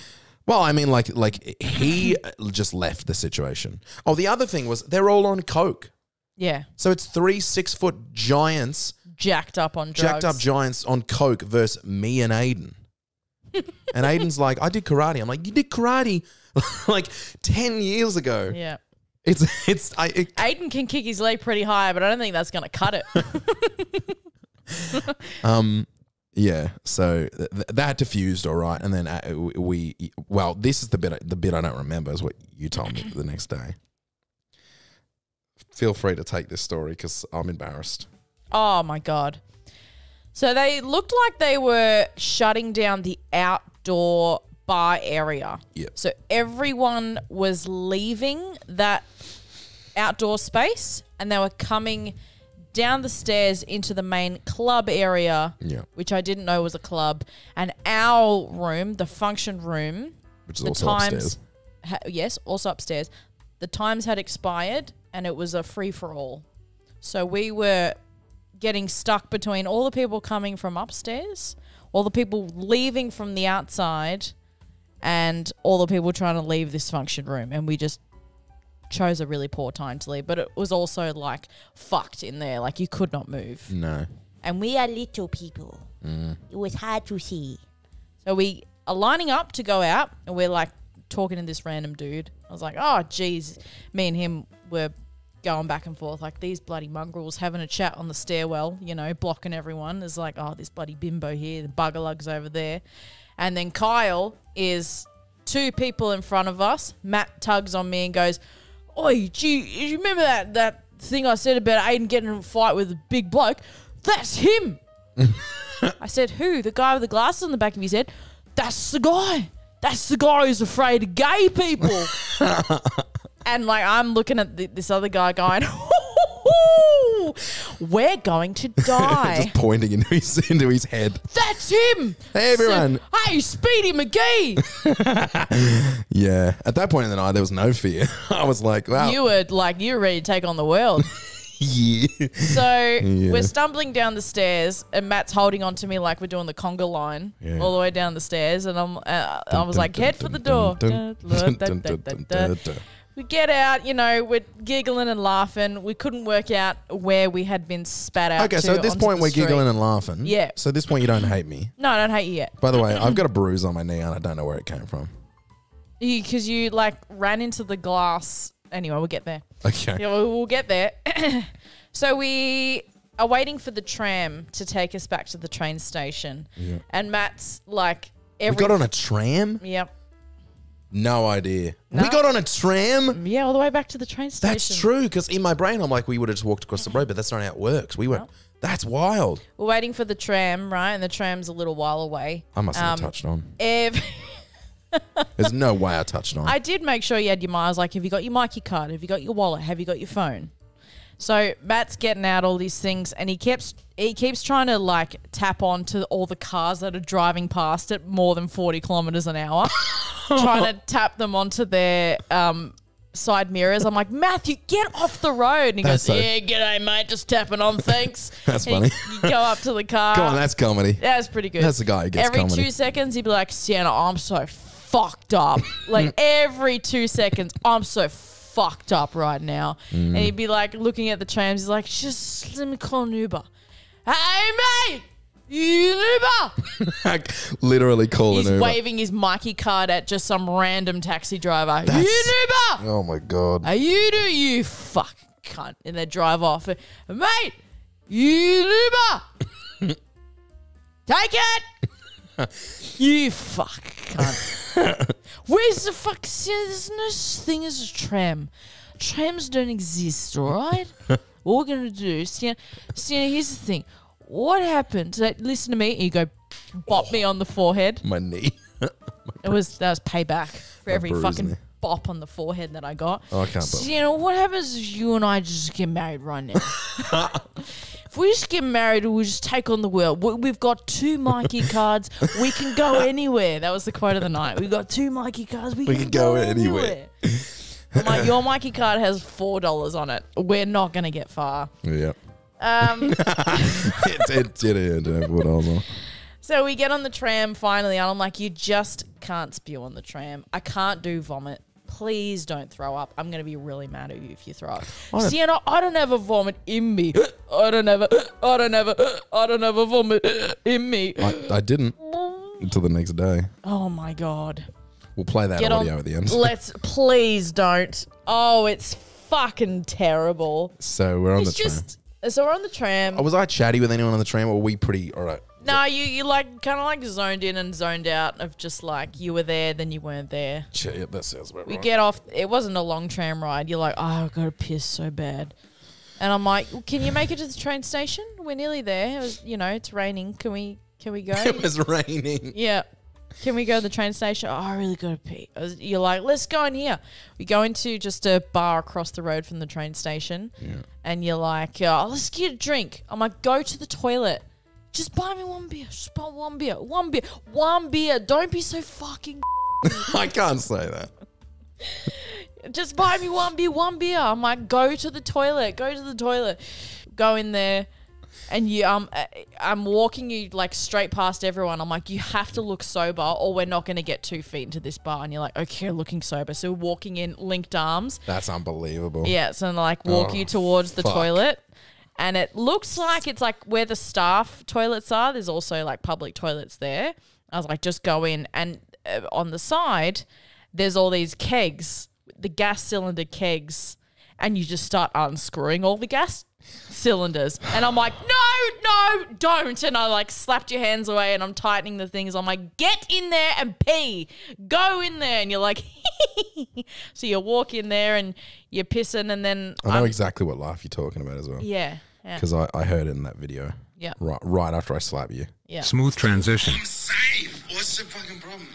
Speaker 2: Well, I mean, like he just left the situation. Oh, the other thing was they're all on coke.
Speaker 1: Yeah.
Speaker 2: So it's 3 6-foot giants.
Speaker 1: Jacked up on drugs.
Speaker 2: Jacked up giants on coke versus me and Aiden. And Aiden's like, I did karate. I'm like, you did karate like 10 years ago.
Speaker 1: Yeah.
Speaker 2: Aiden
Speaker 1: can kick his leg pretty high, but I don't think that's going to cut it.
Speaker 2: Yeah. So that diffused all right, and then this is the bit I don't remember is what you told me the next day. Feel free to take this story because I'm embarrassed.
Speaker 1: Oh my God. So they looked like they were shutting down the outdoor bar area.
Speaker 2: Yeah.
Speaker 1: So everyone was leaving that outdoor space and they were coming down the stairs into the main club area, which I didn't know was a club. And our room, the function room,
Speaker 2: which is also upstairs.
Speaker 1: Yes, also upstairs. The times had expired and it was a free-for-all. So we were getting stuck between all the people coming from upstairs, all the people leaving from the outside, and all the people trying to leave this function room. And we just chose a really poor time to leave. But it was also like fucked in there. Like you could not move.
Speaker 2: No.
Speaker 1: And we are little people. It was hard to see. So we are lining up to go out and we're like talking to this random dude. I was like, oh, geez. Me and him were going back and forth like these bloody mongrels having a chat on the stairwell, blocking everyone. There's like, oh, this bloody bimbo here, the buggerlug's over there. And then Kyle is 2 people in front of us. Matt tugs on me and goes, oi, gee, you remember that thing I said about Aiden getting in a fight with a big bloke? That's him. I said, who? The guy with the glasses on the back of his head? That's the guy. That's the guy who's afraid of gay people. And like I'm looking at this other guy going, we're going to die.
Speaker 2: Just pointing into his head.
Speaker 1: That's him.
Speaker 2: Hey, everyone.
Speaker 1: So, hey, Speedy McGee.
Speaker 2: Yeah. At that point in the night, there was no fear. I was like, wow.
Speaker 1: You were ready to take on the world.
Speaker 2: Yeah.
Speaker 1: So we're stumbling down the stairs and Matt's holding on to me like we're doing the conga line all the way down the stairs. And I was like, head for the door. We get out, we're giggling and laughing. We couldn't work out where we had been spat out.
Speaker 2: Okay, so at this point we're giggling and laughing.
Speaker 1: Yeah.
Speaker 2: So at this point you don't hate me.
Speaker 1: No, I don't hate you yet.
Speaker 2: By the way, I've got a bruise on my knee and I don't know where it came from.
Speaker 1: Because you like ran into the glass. Anyway, we'll get there.
Speaker 2: Okay.
Speaker 1: Yeah, we'll get there. So we are waiting for the tram to take us back to the train station. Yeah. And Matt's like...
Speaker 2: We got on a tram?
Speaker 1: Yep.
Speaker 2: No idea. No. We got on a tram?
Speaker 1: Yeah, all the way back to the train station.
Speaker 2: That's true, because in my brain, I'm like, we would have just walked across the road, but that's not how it works. That's wild.
Speaker 1: We're waiting for the tram, right? And the tram's a little while away.
Speaker 2: I must have touched on. There's no way I touched on.
Speaker 1: I did make sure you had your... I was like, have you got your Mikey card? Have you got your wallet? Have you got your phone? So Matt's getting out all these things and he keeps trying to like tap onto all the cars that are driving past at more than 40 kilometers an hour, trying to tap them onto their side mirrors. I'm like, Matthew, get off the road. And he goes, yeah, g'day, mate, just tapping on, thanks.
Speaker 2: That's funny.
Speaker 1: You go up to the car.
Speaker 2: Come on, that's comedy.
Speaker 1: That's pretty good.
Speaker 2: That's the guy who gets comedy.
Speaker 1: Every 2 seconds, he'd be like, Sienna, I'm so fucked up. Like every 2 seconds, I'm so fucked up right now. And he'd be like looking at the trams. He's like, just let me call an Uber. Hey, mate, you an Uber?
Speaker 2: Literally call an Uber.
Speaker 1: He's waving his Mikey card at just some random taxi driver. You an Uber?
Speaker 2: Oh, my God.
Speaker 1: Are you fuck cunt. And they drive off. Mate, you an Uber? Take it. You fuck cunt. Where's the fuck? There's no such thing as a tram. Trams don't exist, all right? What we're going to do, Sienna, here's the thing. What happened? Listen to me. You go bop me on the forehead.
Speaker 2: My knee.
Speaker 1: That was payback for every fucking bop on the forehead that I got.
Speaker 2: Oh, I can't
Speaker 1: So,
Speaker 2: believe.
Speaker 1: you know, what happens if you and I just get married right now? If we just get married, we'll just take on the world. We've got 2 Mikey cards. We can go anywhere. That was the quote of the night. We've got 2 Mikey cards. We can go anywhere. I'm like, your Mikey card has $4 on it. We're not going to get far.
Speaker 2: Yeah.
Speaker 1: Um,
Speaker 2: it did have what I was on.
Speaker 1: So we get on the tram finally, and I'm like, you just can't spew on the tram. I can't do vomit. Please don't throw up. I'm going to be really mad at you if you throw up. Sienna, I don't have a vomit in me. I don't have a vomit in me.
Speaker 2: I didn't until the next day.
Speaker 1: Oh my God.
Speaker 2: We'll play that audio at the end.
Speaker 1: Please don't. Oh, it's fucking terrible.
Speaker 2: So we're on the
Speaker 1: It's
Speaker 2: tram.
Speaker 1: just, so we're on the tram.
Speaker 2: Was I chatty with anyone on the tram, or were we pretty all right?
Speaker 1: No, you like kind of like zoned in and zoned out of just like you were there, then you weren't there.
Speaker 2: Yeah, that sounds about
Speaker 1: We
Speaker 2: right.
Speaker 1: get off. It wasn't a long tram ride. You're like, oh, I've got to piss so bad. And I'm like, can you make it to the train station? We're nearly there. It was, it's raining. Can we go?
Speaker 2: It was raining.
Speaker 1: Yeah. Can we go to the train station? Oh, I really got to pee. You're like, let's go in here. We go into just a bar across the road from the train station.
Speaker 2: Yeah.
Speaker 1: And you're like, let's get a drink. I'm like, go to the toilet. Just buy me 1 beer. Just buy 1 beer. 1 beer. 1 beer. Don't be so fucking.
Speaker 2: I can't say that.
Speaker 1: Just buy me 1 beer. 1 beer. I'm like, go to the toilet. Go to the toilet. Go in there. And I'm walking you like straight past everyone. I'm like, you have to look sober or we're not going to get 2 feet into this bar. And you're like, okay, looking sober. So we're walking in linked arms.
Speaker 2: That's unbelievable.
Speaker 1: Yeah. So I'm like, walk you towards the toilet. And it looks like it's like where the staff toilets are. There's also like public toilets there. I was like, just go in. And on the side, there's all these kegs, the gas cylinder kegs. And you just start unscrewing all the gas cylinders. And I'm like, no, don't. And I like slapped your hands away and I'm tightening the things. I'm like, get in there and pee. Go in there. And you're like, so you walk in there and you're pissing and then
Speaker 2: I know exactly what laugh you're talking about as well.
Speaker 1: Yeah.
Speaker 2: Because I heard it in that video.
Speaker 1: Yeah.
Speaker 2: Right after I slap you.
Speaker 1: Yeah.
Speaker 3: Smooth transition.
Speaker 5: I'm safe. What's the fucking problem?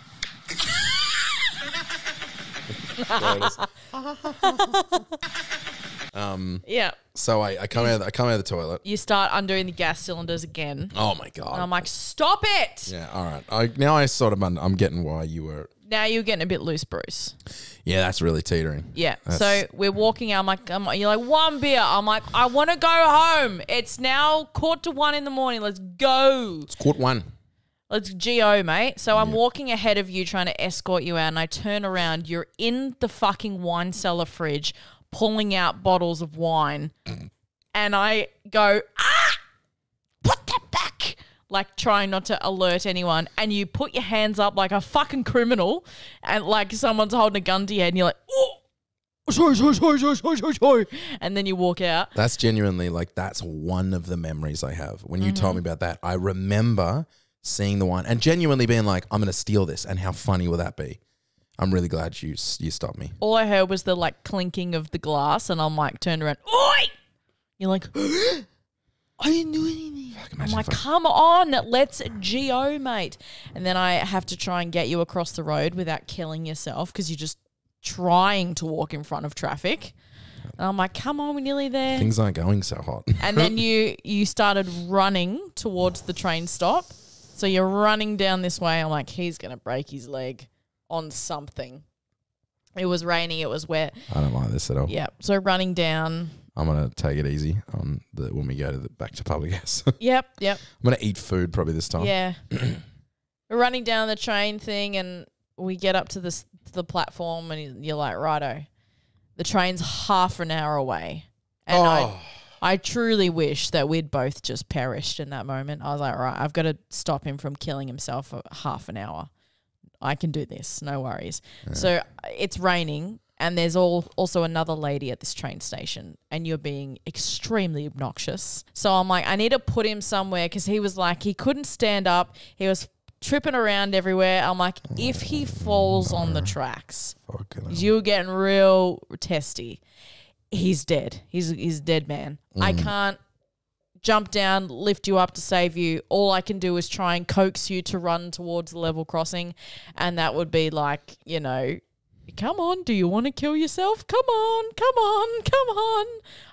Speaker 1: Yeah.
Speaker 2: So I come out of the toilet.
Speaker 1: You start undoing the gas cylinders again.
Speaker 2: Oh my God.
Speaker 1: And I'm like, stop it.
Speaker 2: Yeah, all right. Now I sort of I'm getting why you were.
Speaker 1: Now you're getting a bit loose, Bruce.
Speaker 2: Yeah, that's really teetering.
Speaker 1: Yeah.
Speaker 2: That's-
Speaker 1: So we're walking out. You're like, 1 beer. I'm like, I want to go home. It's now 1:45 in the morning. Let's go.
Speaker 2: It's court 1.
Speaker 1: Let's GO, mate. So I'm walking ahead of you trying to escort you out and I turn around. You're in the fucking wine cellar fridge pulling out bottles of wine. And I go, put that back. Like trying not to alert anyone. And you put your hands up like a fucking criminal and like someone's holding a gun to your head and you're like, oh, sorry. And then you walk out.
Speaker 2: That's genuinely like, that's one of the memories I have. When you told me about that, I remember seeing the wine and genuinely being like, I'm going to steal this. And how funny will that be? I'm really glad you stopped me.
Speaker 1: All I heard was the like clinking of the glass and I'm like turned around, oi! You're like, I didn't do anything. I'm like, come on, let's GO, mate. And then I have to try and get you across the road without killing yourself because you're just trying to walk in front of traffic. And I'm like, come on, we're nearly there.
Speaker 2: Things aren't going so hot.
Speaker 1: And then you started running towards the train stop. So you're running down this way. I'm like, he's going to break his leg on something. It was raining. It was wet.
Speaker 2: I don't like this at all.
Speaker 1: Yeah. So running down.
Speaker 2: I'm going to take it easy on when we go to back to public house.
Speaker 1: Yep.
Speaker 2: I'm going to eat food probably this time.
Speaker 1: Yeah. We're running down the train thing and we get up to the platform and you're like, righto, the train's half an hour away. And I truly wish that we'd both just perished in that moment. I was like, right, I've got to stop him from killing himself for half an hour. I can do this, no worries. Yeah. So it's raining and there's also another lady at this train station and you're being extremely obnoxious. So I'm like, I need to put him somewhere because he was like, he couldn't stand up. He was tripping around everywhere. I'm like, if he falls on the tracks, you're getting real testy. He's dead. He's dead man. I can't jump down, lift you up to save you. All I can do is try and coax you to run towards the level crossing. And that would be like, come on, do you want to kill yourself? Come on, come on, come on.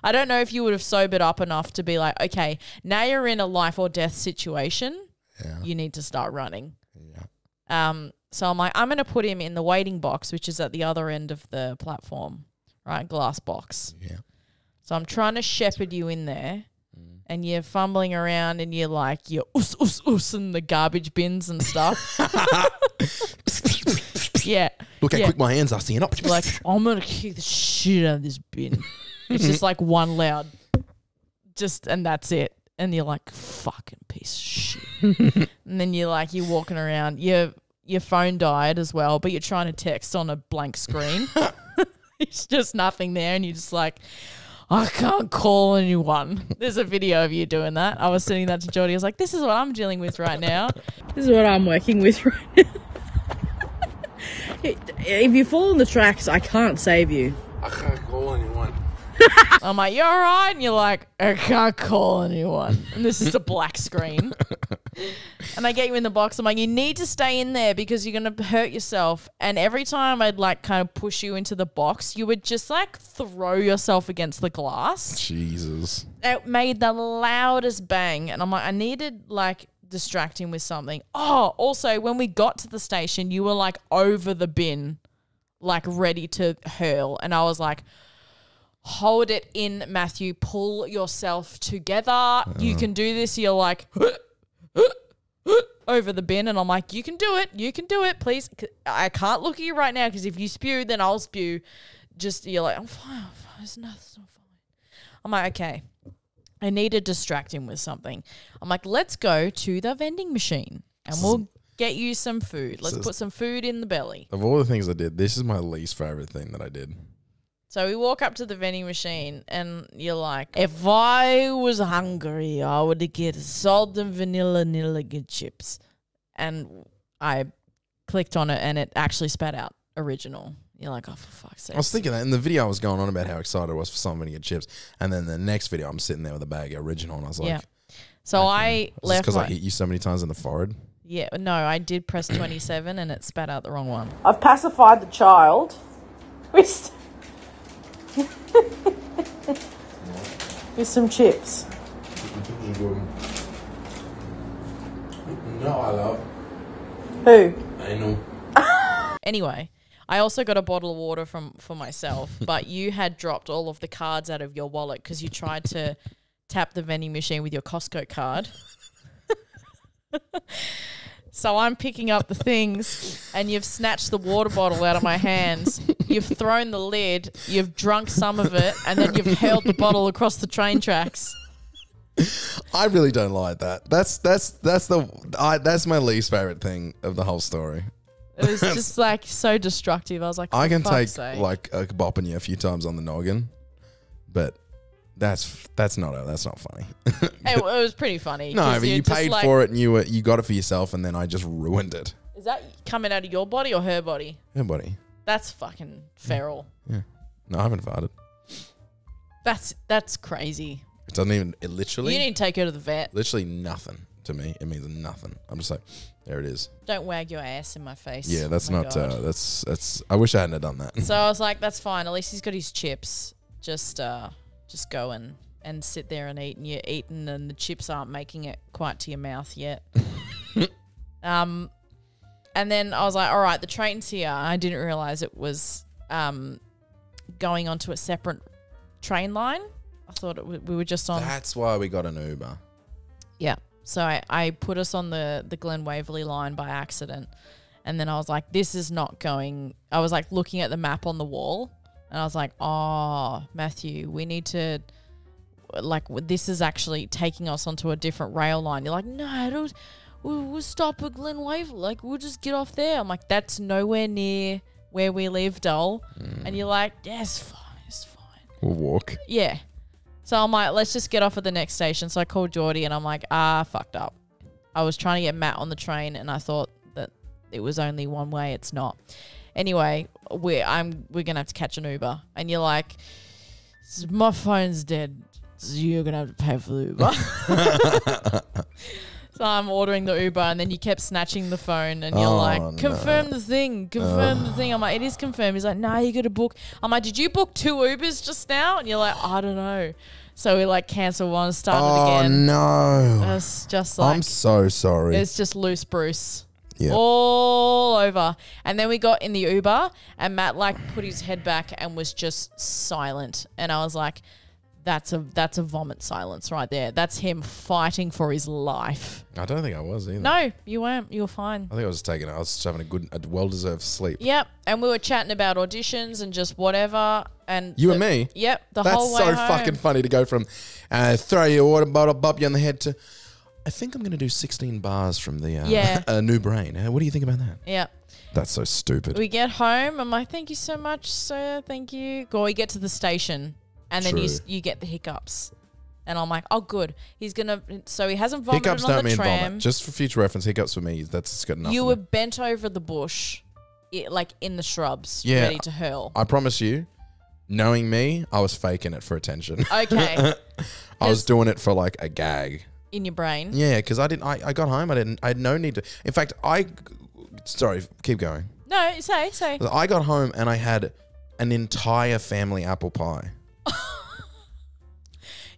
Speaker 1: I don't know if you would have sobered up enough to be like, okay, now you're in a life or death situation.
Speaker 2: Yeah.
Speaker 1: You need to start running.
Speaker 2: Yeah.
Speaker 1: So I'm like, I'm going to put him in the waiting box, which is at the other end of the platform, right? Glass box.
Speaker 2: Yeah.
Speaker 1: So I'm trying to shepherd you in there. And you're fumbling around and you're like, you're in the garbage bins and stuff. Yeah.
Speaker 2: Look how quick my hands are, Sienna.
Speaker 1: You're like, I'm going to kick the shit out of this bin. It's just like one loud, and that's it. And you're like, fucking piece of shit. And then you're walking around. Your phone died as well, but you're trying to text on a blank screen. It's just nothing there. And you're just like, I can't call anyone. There's a video of you doing that. I was sending that to Geordie. I was like, this is what I'm dealing with right now. This is what I'm working with right now. If you fall on the tracks, I can't save you.
Speaker 2: I can't call anyone.
Speaker 1: I'm like, you all right? And you're like, I can't call anyone. And this is a black screen. And I get you in the box. I'm like, you need to stay in there because you're going to hurt yourself. And every time I'd kind of push you into the box, you would just throw yourself against the glass.
Speaker 2: Jesus.
Speaker 1: It made the loudest bang. And I'm like, I needed distract him with something. Oh, also when we got to the station, you were over the bin, ready to hurl. And I was like, hold it in, Matthew. Pull yourself together. You can do this. You're like, over the bin. And I'm like, you can do it. You can do it. Please. I can't look at you right now because if you spew, then I'll spew. You're like, I'm fine. I'm fine. It's not fine. I'm like, okay. I need to distract him with something. I'm like, let's go to the vending machine and we'll get you some food. Let's put some food in the belly.
Speaker 2: Of all the things I did, this is my least favorite thing that I did.
Speaker 1: So we walk up to the vending machine and you're like, if I was hungry, I would get salt and vanilla nugget chips. And I clicked on it and it actually spat out original. You're like, oh, for fuck's sake.
Speaker 2: I was thinking that in the video I was going on about how excited I was for someone to get chips. And then the next video I'm sitting there with a bag of original and I was like,
Speaker 1: So I left
Speaker 2: because I hit you so many times in the forehead?
Speaker 1: Yeah, no, I did press 27 and it spat out the wrong one.
Speaker 6: I've pacified the child with some chips.
Speaker 2: No, I love.
Speaker 6: Who?
Speaker 2: I know.
Speaker 1: Anyway, I also got a bottle of water for myself, but you had dropped all of the cards out of your wallet because you tried to tap the vending machine with your Costco card. So I'm picking up the things and you've snatched the water bottle out of my hands. You've thrown the lid, you've drunk some of it, and then you've hurled the bottle across the train tracks.
Speaker 2: I really don't like that. That's my least favorite thing of the whole story.
Speaker 1: It was just so destructive. I was like,
Speaker 2: I can take
Speaker 1: sake.
Speaker 2: a bopping you a few times on the noggin, but that's not funny.
Speaker 1: It was pretty funny.
Speaker 2: No, but you paid for it and you got it for yourself, and then I just ruined it.
Speaker 1: Is that coming out of your body or her body?
Speaker 2: Her body.
Speaker 1: That's fucking feral.
Speaker 2: Yeah. No, I haven't farted.
Speaker 1: That's crazy.
Speaker 2: It doesn't even. It literally.
Speaker 1: You need to take her to the vet.
Speaker 2: Literally nothing to me. It means nothing. I'm just like, there it is.
Speaker 1: Don't wag your ass in my face.
Speaker 2: Yeah, that's
Speaker 1: Oh my
Speaker 2: not.
Speaker 1: God.
Speaker 2: That's. I wish I hadn't have done that.
Speaker 1: So I was like, that's fine. At least he's got his chips. Just go and sit there and eat, and you're eating, and the chips aren't making it quite to your mouth yet. And then I was like, all right, the train's here. I didn't realize it was going onto a separate train line. I thought we were just on.
Speaker 2: That's why we got an Uber.
Speaker 1: Yeah. So I put us on the Glen Waverley line by accident. And then I was like, this is not going. I was like looking at the map on the wall. And I was like, oh, Matthew, we need to, this is actually taking us onto a different rail line. You're like, no, we'll stop at Glen Waverley. We'll just get off there. I'm like, that's nowhere near where we live, doll. And you're like, yeah, it's fine.
Speaker 2: We'll walk.
Speaker 1: Yeah. So I'm like, let's just get off at the next station. So I called Geordie and I'm like, fucked up. I was trying to get Matt on the train and I thought that it was only one way. It's not. Anyway, we're gonna have to catch an Uber. And you're like, my phone's dead, so you're gonna have to pay for the Uber. So I'm ordering the Uber, and then you kept snatching the phone, and you're like, confirm the thing, confirm the thing. I'm like, it is confirmed. He's like, nah, you got to book. I'm like, did you book 2 Ubers just now? And you're like, I don't know. So we like cancel one, started again.
Speaker 2: Oh, no.
Speaker 1: It's just like,
Speaker 2: I'm so sorry.
Speaker 1: it's just loose Bruce.
Speaker 2: Yeah.
Speaker 1: All over. And then we got in the Uber, and Matt like put his head back and was just silent. And I was like, that's a vomit silence right there. That's him fighting for his life.
Speaker 2: I don't think I was either.
Speaker 1: No, you weren't. You were fine.
Speaker 2: I think I was I was just having a well-deserved sleep.
Speaker 1: Yep. And we were chatting about auditions and just whatever. And
Speaker 2: You and me?
Speaker 1: Yep. The
Speaker 2: That's
Speaker 1: whole way
Speaker 2: so
Speaker 1: home.
Speaker 2: fucking funny to go from throw your water bottle, bop you on the head to, I think I'm going to do 16 bars from the New Brain. What do you think about that?
Speaker 1: Yep.
Speaker 2: That's so stupid.
Speaker 1: We get home. I'm like, thank you so much, sir. Thank you. Go. We get to the station, and then
Speaker 2: True.
Speaker 1: you get the hiccups. And I'm like, oh, good. He's going to... So he hasn't vomited
Speaker 2: Hiccups
Speaker 1: on
Speaker 2: don't
Speaker 1: the
Speaker 2: mean
Speaker 1: tram.
Speaker 2: vomit. Just for future reference, hiccups for me, that's got nothing.
Speaker 1: You were bent over the bush, like in the shrubs,
Speaker 2: Yeah.
Speaker 1: ready to hurl.
Speaker 2: I promise you, knowing me, I was faking it for attention.
Speaker 1: Okay.
Speaker 2: I was doing it for like a gag.
Speaker 1: In your brain.
Speaker 2: Yeah, because I got home, I had no need to. In fact, sorry, keep going.
Speaker 1: No, say.
Speaker 2: I got home and I an entire family apple pie.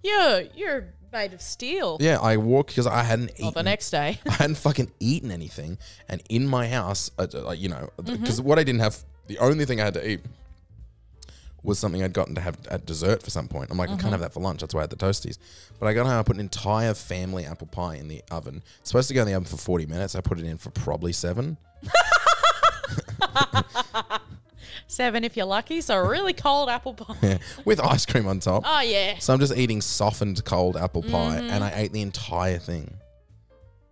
Speaker 1: You're made of steel.
Speaker 2: Yeah, I walked because I hadn't eaten.
Speaker 1: Not the next day.
Speaker 2: I hadn't fucking eaten anything, and in my house, you know,
Speaker 1: Mm-hmm.
Speaker 2: because what I didn't have, the only thing I had to eat was something I'd gotten to have at dessert for some point. I'm like, I
Speaker 1: Mm-hmm.
Speaker 2: can't have that for lunch. That's why I had the toasties. But I got home, I put an entire family apple pie in the oven. It's supposed to go in the oven for 40 minutes. I put it in for probably 7.
Speaker 1: 7 if you're lucky. So a really cold apple pie.
Speaker 2: Yeah, with ice cream on top.
Speaker 1: Oh, yeah.
Speaker 2: So I'm just eating softened cold apple pie,
Speaker 1: Mm-hmm.
Speaker 2: and I ate the entire thing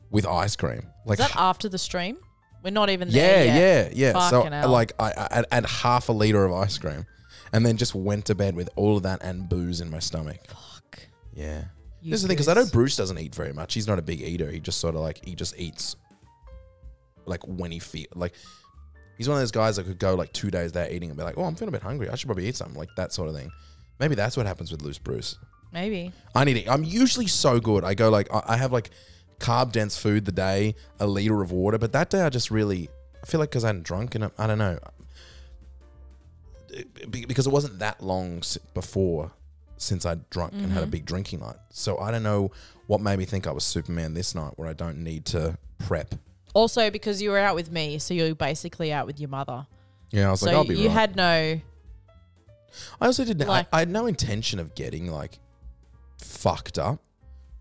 Speaker 2: with ice cream. Like,
Speaker 1: Is that after the stream? We're not even there yet.
Speaker 2: yeah. So
Speaker 1: Fucking hell.
Speaker 2: like I had half a liter of ice cream, and then just went to bed with all of that and booze in my stomach.
Speaker 1: Fuck.
Speaker 2: Yeah.
Speaker 1: You
Speaker 2: This is the thing, because I
Speaker 1: goose.
Speaker 2: know Bruce doesn't eat very much. He's not a big eater. He just sort of like, he just eats like when he feel like. He's one of those guys that could go like 2 days without eating and be like, oh, I'm feeling a bit hungry. I should probably eat something, like that sort of thing. Maybe that's what happens with loose Bruce.
Speaker 1: Maybe.
Speaker 2: I'm usually so good. I go like, I have like carb dense food the day, a liter of water, but that day I feel like because I hadn't drunk and I don't know. Because it wasn't that long before since I'd drunk and had a big drinking night. So I don't know what made me think I was Superman this night where I don't need to prep.
Speaker 1: Also, because you were out with me, so you're basically out with your mother.
Speaker 2: Yeah, I was
Speaker 1: So
Speaker 2: like, I'll be
Speaker 1: you
Speaker 2: right.
Speaker 1: had no...
Speaker 2: I also didn't.
Speaker 1: like-
Speaker 2: I had no intention of getting like fucked up.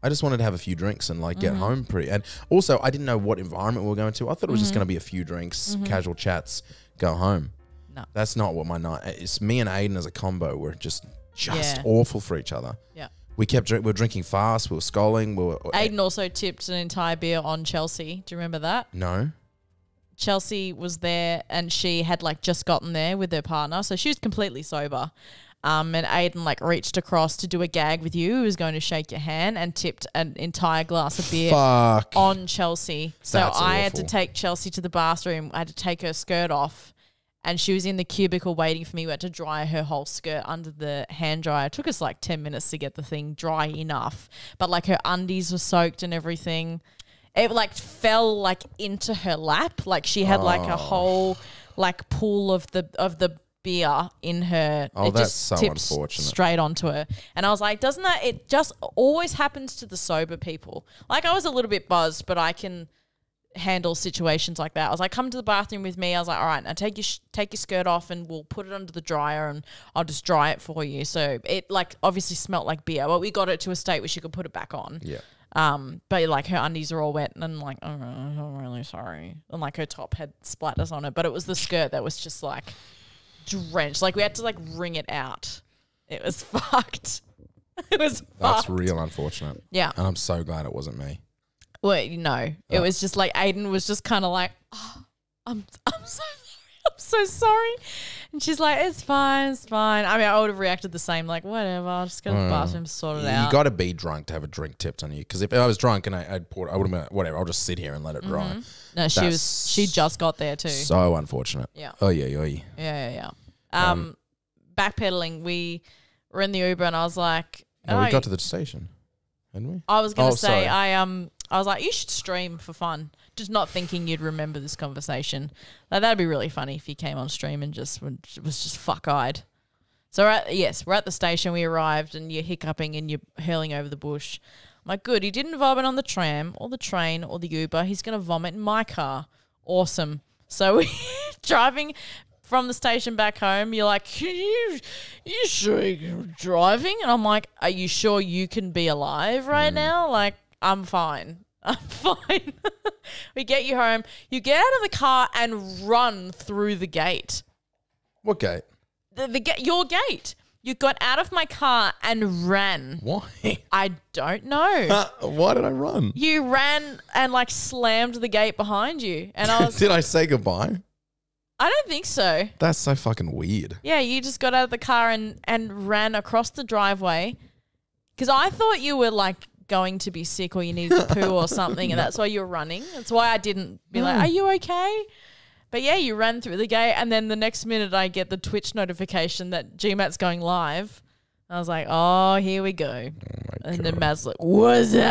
Speaker 2: I just wanted to have a few drinks and like get home pretty. And also, I didn't know what environment we were going to. I thought it was just going to be a few drinks, casual chats, go home.
Speaker 1: No.
Speaker 2: That's not what my night. It's me and Aiden as a combo. We're just
Speaker 1: Yeah.
Speaker 2: awful for each other.
Speaker 1: Yeah.
Speaker 2: We were drinking fast. We were sculling.
Speaker 1: Aiden also tipped an entire beer on Chelsea. Do you remember that?
Speaker 2: No.
Speaker 1: Chelsea was there and she had like just gotten there with her partner. So she was completely sober. And Aiden like reached across to do a gag with you. He was going to shake your hand and tipped an entire glass of beer
Speaker 2: Fuck.
Speaker 1: on Chelsea. So
Speaker 2: That's
Speaker 1: I had to
Speaker 2: awful.
Speaker 1: take Chelsea to the bathroom. I had to take her skirt off. And she was in the cubicle waiting for me. We had to dry her whole skirt under the hand dryer. It took us like 10 minutes to get the thing dry enough. But like her undies were soaked and everything. It like fell like into her lap. Like she had like a whole like pool of the beer in her.
Speaker 2: Oh,
Speaker 1: it
Speaker 2: that's
Speaker 1: just
Speaker 2: so
Speaker 1: tips
Speaker 2: unfortunate.
Speaker 1: straight onto her. And I was like, doesn't that, it just always happens to the sober people. Like I was a little bit buzzed, but I can handle situations like that. I was like, come to the bathroom with me. I was like, all right, now take your skirt off and we'll put it under the dryer and I'll just dry it for you. So it like obviously smelled like beer, but we got it to a state where she could put it back on.
Speaker 2: Yeah.
Speaker 1: But like her undies are all wet and I'm like, oh, I'm really sorry. And like her top had splatters on it, but it was the skirt that was just like drenched. Like we had to like wring it out. It was fucked. It was
Speaker 2: That's
Speaker 1: fucked.
Speaker 2: real unfortunate.
Speaker 1: Yeah.
Speaker 2: And I'm so glad it wasn't me.
Speaker 1: Well, it was just like Aiden was just kind of like, oh, I'm so sorry. I'm so sorry. And she's like, it's fine. I mean, I would have reacted the same, like, whatever. I'll just go to the bathroom, sort it out.
Speaker 2: You got to be drunk to have a drink tipped on you. Because if I was drunk and I'd poured, I would have been, whatever, I'll just sit here and let it dry.
Speaker 1: No, she just got there too.
Speaker 2: So unfortunate.
Speaker 1: Yeah.
Speaker 2: Oh, yeah.
Speaker 1: Yeah. Backpedaling, we were in the Uber and I was like,
Speaker 2: No, we got to the station, hadn't we?
Speaker 1: I was going
Speaker 2: Oh,
Speaker 1: to say,
Speaker 2: sorry.
Speaker 1: I I was like, you should stream for fun. Just not thinking you'd remember this conversation. Like, that'd be really funny if you came on stream and just was just fuck-eyed. So, we're at the station. We arrived and you're hiccuping and you're hurling over the bush. I'm like, good. He didn't vomit on the tram or the train or the Uber. He's going to vomit in my car. Awesome. So we're driving from the station back home. You're like, you sure you're driving? And I'm like, are you sure you can be alive right now? Like, I'm fine. I'm fine. We get you home. You get out of the car and run through the gate.
Speaker 2: What gate?
Speaker 1: Your gate. You got out of my car and ran.
Speaker 2: Why?
Speaker 1: I don't know.
Speaker 2: Why did I run?
Speaker 1: You ran and like slammed the gate behind you. And I was
Speaker 2: Did I say goodbye?
Speaker 1: I don't think so.
Speaker 2: That's so fucking weird.
Speaker 1: Yeah, you just got out of the car and ran across the driveway. Because I thought you were like going to be sick or you needed to poo or something and that's why you were running. That's why I didn't be like, are you okay? But yeah, you ran through the gate and then the next minute I get the Twitch notification that GMat's going live. I was like, oh, here we go. And then Maz's like, what's up?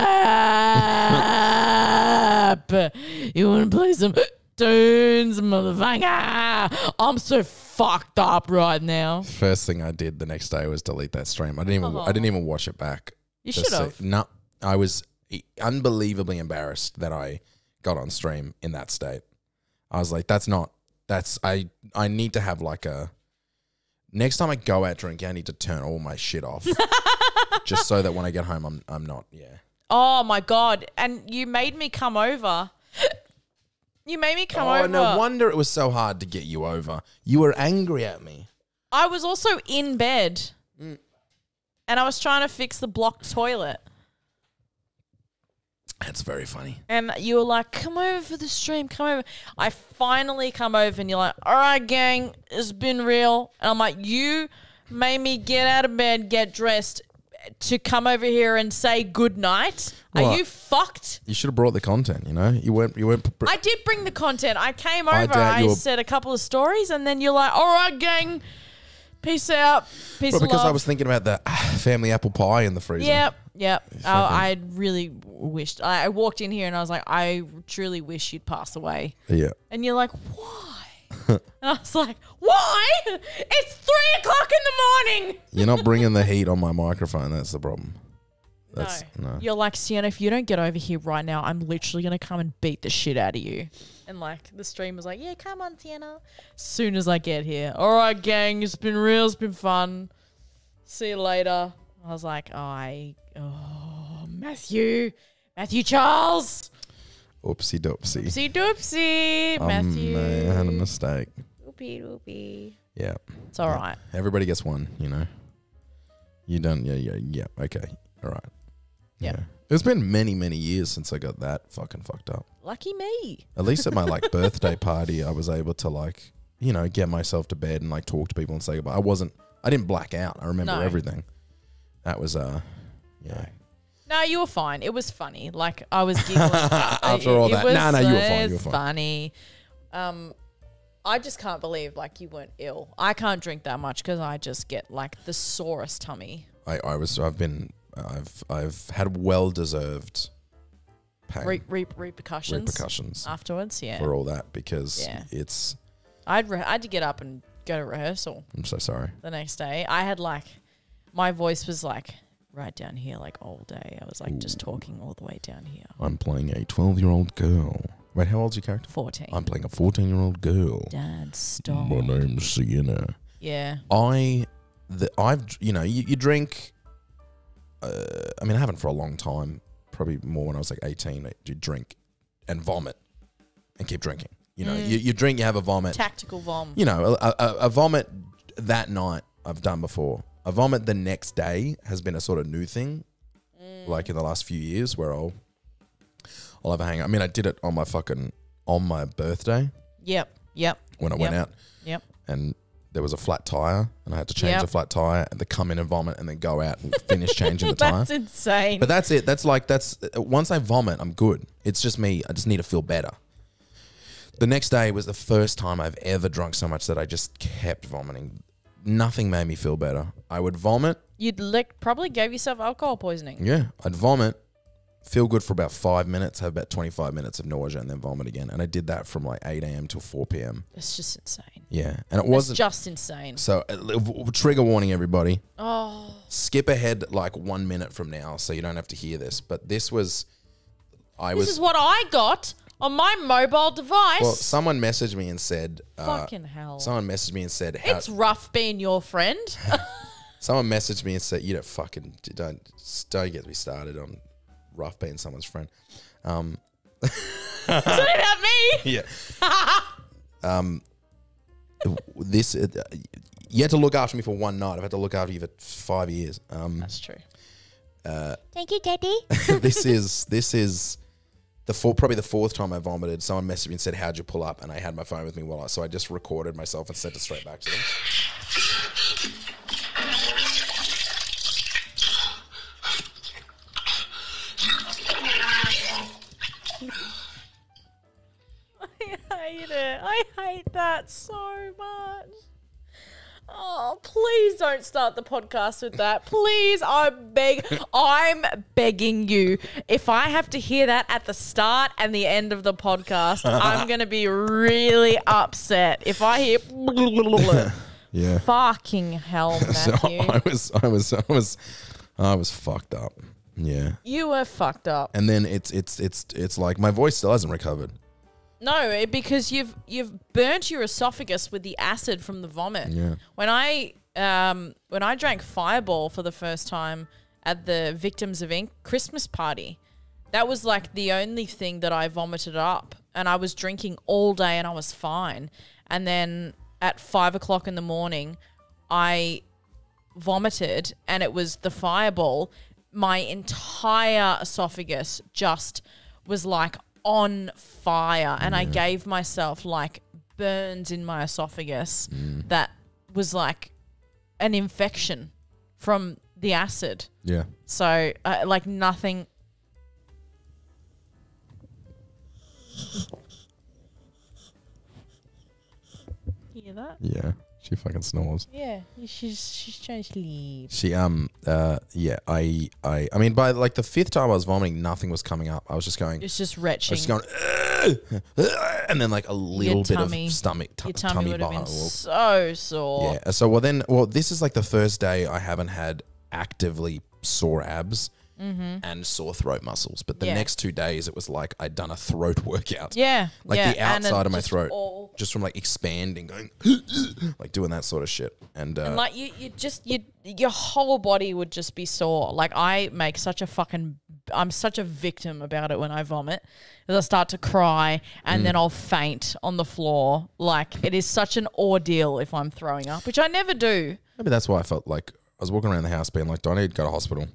Speaker 1: You want to play some tunes,
Speaker 2: motherfucker?
Speaker 1: I'm so fucked up right now.
Speaker 2: First thing I did the next day was delete that stream. I didn't even watch it back.
Speaker 1: You should have.
Speaker 2: No, I was unbelievably embarrassed that I got on stream in that state. I was like, I need to have like a, next time I go out drinking, I need to turn all my shit off. Just so that when I get home, I'm not,
Speaker 1: Oh my God. And you made me come over.
Speaker 2: Oh, no wonder it was so hard to get you over. You were angry at me.
Speaker 1: I was also in bed. And I was trying to fix the blocked toilet.
Speaker 2: That's very funny.
Speaker 1: And you were like, come over for the stream, come over. I finally come over and you're like, all right, gang, it's been real. And I'm like, you made me get out of bed, get dressed to come over here and say good night.
Speaker 2: Well,
Speaker 1: are you fucked?
Speaker 2: You should have brought the content, you know? You weren't.
Speaker 1: I did bring the content. I came over,
Speaker 2: doubt
Speaker 1: I said a couple of stories and then you're like, all right, gang, peace out, peace
Speaker 2: because
Speaker 1: love.
Speaker 2: I was thinking about the family apple pie in the freezer.
Speaker 1: Yep. I really wished. I walked in here and I was like, I truly wish you'd pass away.
Speaker 2: Yeah.
Speaker 1: And you're like, why? And I was like, why? It's 3 o'clock in the morning.
Speaker 2: You're not bringing the heat on my microphone. That's the problem. No.
Speaker 1: You're like, Sienna, if you don't get over here right now, I'm literally going to come and beat the shit out of you. And like the stream was like, yeah, come on, Sienna. As soon as I get here, all right, gang, it's been real. It's been fun. See you later. I was like, Matthew Charles.
Speaker 2: Oopsie doopsie.
Speaker 1: Oopsie doopsie. Matthew.
Speaker 2: I had a mistake.
Speaker 1: Oopie.
Speaker 2: Yeah.
Speaker 1: It's all right.
Speaker 2: Everybody gets one, you know. You don't, yeah. Okay. All right.
Speaker 1: Yeah.
Speaker 2: It's been many, many years since I got that fucking fucked up.
Speaker 1: Lucky me.
Speaker 2: At least at my like birthday party, I was able to like, you know, get myself to bed and like talk to people and say goodbye. I didn't black out. I remember everything. That was, yeah.
Speaker 1: No, you were fine. It was funny. Like I was giggling.
Speaker 2: After all that. No, you were fine. You were fine.
Speaker 1: Funny. I just can't believe like you weren't ill. I can't drink that much because I just get like the sorest tummy. I've had well-deserved pain. Repercussions afterwards, yeah.
Speaker 2: For all that because it's...
Speaker 1: I had to get up and go to rehearsal.
Speaker 2: I'm so sorry.
Speaker 1: The next day. I had like... My voice was like right down here like all day. I was like just talking all the way down here.
Speaker 2: I'm playing a 12-year-old girl. Wait, how old's your character?
Speaker 1: 14.
Speaker 2: I'm playing a 14-year-old girl.
Speaker 1: Dad, stop.
Speaker 2: My name's Sienna.
Speaker 1: Yeah.
Speaker 2: You drink... I mean, I haven't for a long time. Probably more when I was like 18. You drink and vomit and keep drinking. You know, you drink, you have a vomit.
Speaker 1: Tactical vom.
Speaker 2: You know, a vomit that night I've done before. A vomit the next day has been a sort of new thing. Like in the last few years where I'll have a hang. I mean, I did it on my birthday.
Speaker 1: Yep.
Speaker 2: When I went out.
Speaker 1: Yep.
Speaker 2: And there was a flat tire and I had to change the flat tire and then come in and vomit and then go out and finish changing the tire.
Speaker 1: That's insane.
Speaker 2: But that's it. That's once I vomit, I'm good. It's just me. I just need to feel better. The next day was the first time I've ever drunk so much that I just kept vomiting. Nothing made me feel better. I would vomit.
Speaker 1: You'd probably gave yourself alcohol poisoning.
Speaker 2: Yeah. I'd vomit feel good for about 5 minutes, have about 25 minutes of nausea, and then vomit again. And I did that from like 8 a.m. till 4 p.m.
Speaker 1: It's just insane.
Speaker 2: Yeah, and it
Speaker 1: It's
Speaker 2: wasn't
Speaker 1: just insane.
Speaker 2: so. Trigger warning, everybody.
Speaker 1: Oh,
Speaker 2: Skip ahead like 1 minute from now, so you don't have to hear this. But this was,
Speaker 1: this is what I got on my mobile device.
Speaker 2: Well, someone messaged me and said,
Speaker 1: Fucking hell.
Speaker 2: Someone messaged me and said,
Speaker 1: It's rough being your friend.
Speaker 2: someone messaged me and said, you don't get me started on rough being someone's friend.
Speaker 1: It's not about me.
Speaker 2: Yeah. This you had to look after me for one night. I've had to look after you for 5 years.
Speaker 1: That's true.
Speaker 7: Thank you, Daddy.
Speaker 2: This is probably the fourth time I vomited. Someone messaged me and said, "How'd you pull up?" And I had my phone with me so I just recorded myself and sent it straight back to them.
Speaker 1: I hate it. I hate that so much. Oh, please don't start the podcast with that. Please, I'm begging you. If I have to hear that at the start and the end of the podcast, I'm going to be really upset. If I hear
Speaker 2: Yeah.
Speaker 1: fucking hell, Matthew.
Speaker 2: So I was fucked up. Yeah.
Speaker 1: You were fucked up.
Speaker 2: And then it's like my voice still hasn't recovered.
Speaker 1: No, because you've burnt your esophagus with the acid from the vomit.
Speaker 2: Yeah.
Speaker 1: When I drank Fireball for the first time at the Victims of Ink Christmas party, that was like the only thing that I vomited up, and I was drinking all day and I was fine. And then at 5 o'clock in the morning, I vomited, and it was the Fireball. My entire esophagus just was like on fire, and I gave myself like burns in my esophagus that was like an infection from the acid.
Speaker 2: Yeah.
Speaker 1: So like nothing. You hear that?
Speaker 2: Yeah. She fucking snores.
Speaker 1: Yeah, she's trying to sleep.
Speaker 2: She yeah, I mean by like the fifth time I was vomiting, nothing was coming up. I was just going
Speaker 1: It's just
Speaker 2: I
Speaker 1: retching.
Speaker 2: was just going and then like a little bit
Speaker 1: tummy-
Speaker 2: of stomach
Speaker 1: Your tummy would have been
Speaker 2: bother.
Speaker 1: so sore.
Speaker 2: Yeah. So well this is like the first day I haven't had actively sore abs and sore throat muscles. But the
Speaker 1: Yeah.
Speaker 2: next 2 days it was like I'd done a throat workout.
Speaker 1: Yeah,
Speaker 2: Like
Speaker 1: yeah,
Speaker 2: the
Speaker 1: and
Speaker 2: outside
Speaker 1: it
Speaker 2: of my
Speaker 1: just
Speaker 2: throat.
Speaker 1: all-
Speaker 2: Just from like expanding, going like doing that sort of shit. And
Speaker 1: And like your whole body would just be sore. Like I'm such a victim about it when I vomit. As I start to cry and then I'll faint on the floor. Like it is such an ordeal if I'm throwing up, which I never do.
Speaker 2: maybe that's why I felt like I was walking around the house being like, do I need to go to hospital?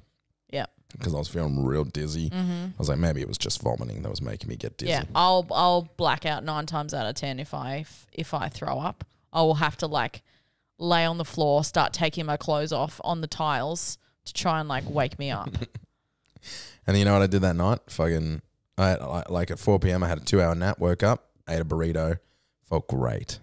Speaker 1: Yeah.
Speaker 2: Because I was feeling real dizzy. I was like, maybe it was just vomiting that was making me get dizzy.
Speaker 1: Yeah. I'll black out 9 times out of 10 if I throw up. I will have to like lay on the floor, start taking my clothes off on the tiles to try and like wake me up.
Speaker 2: And you know what I did that night? Fucking, like at 4 p.m. I had a 2-hour nap, woke up, ate a burrito, felt great.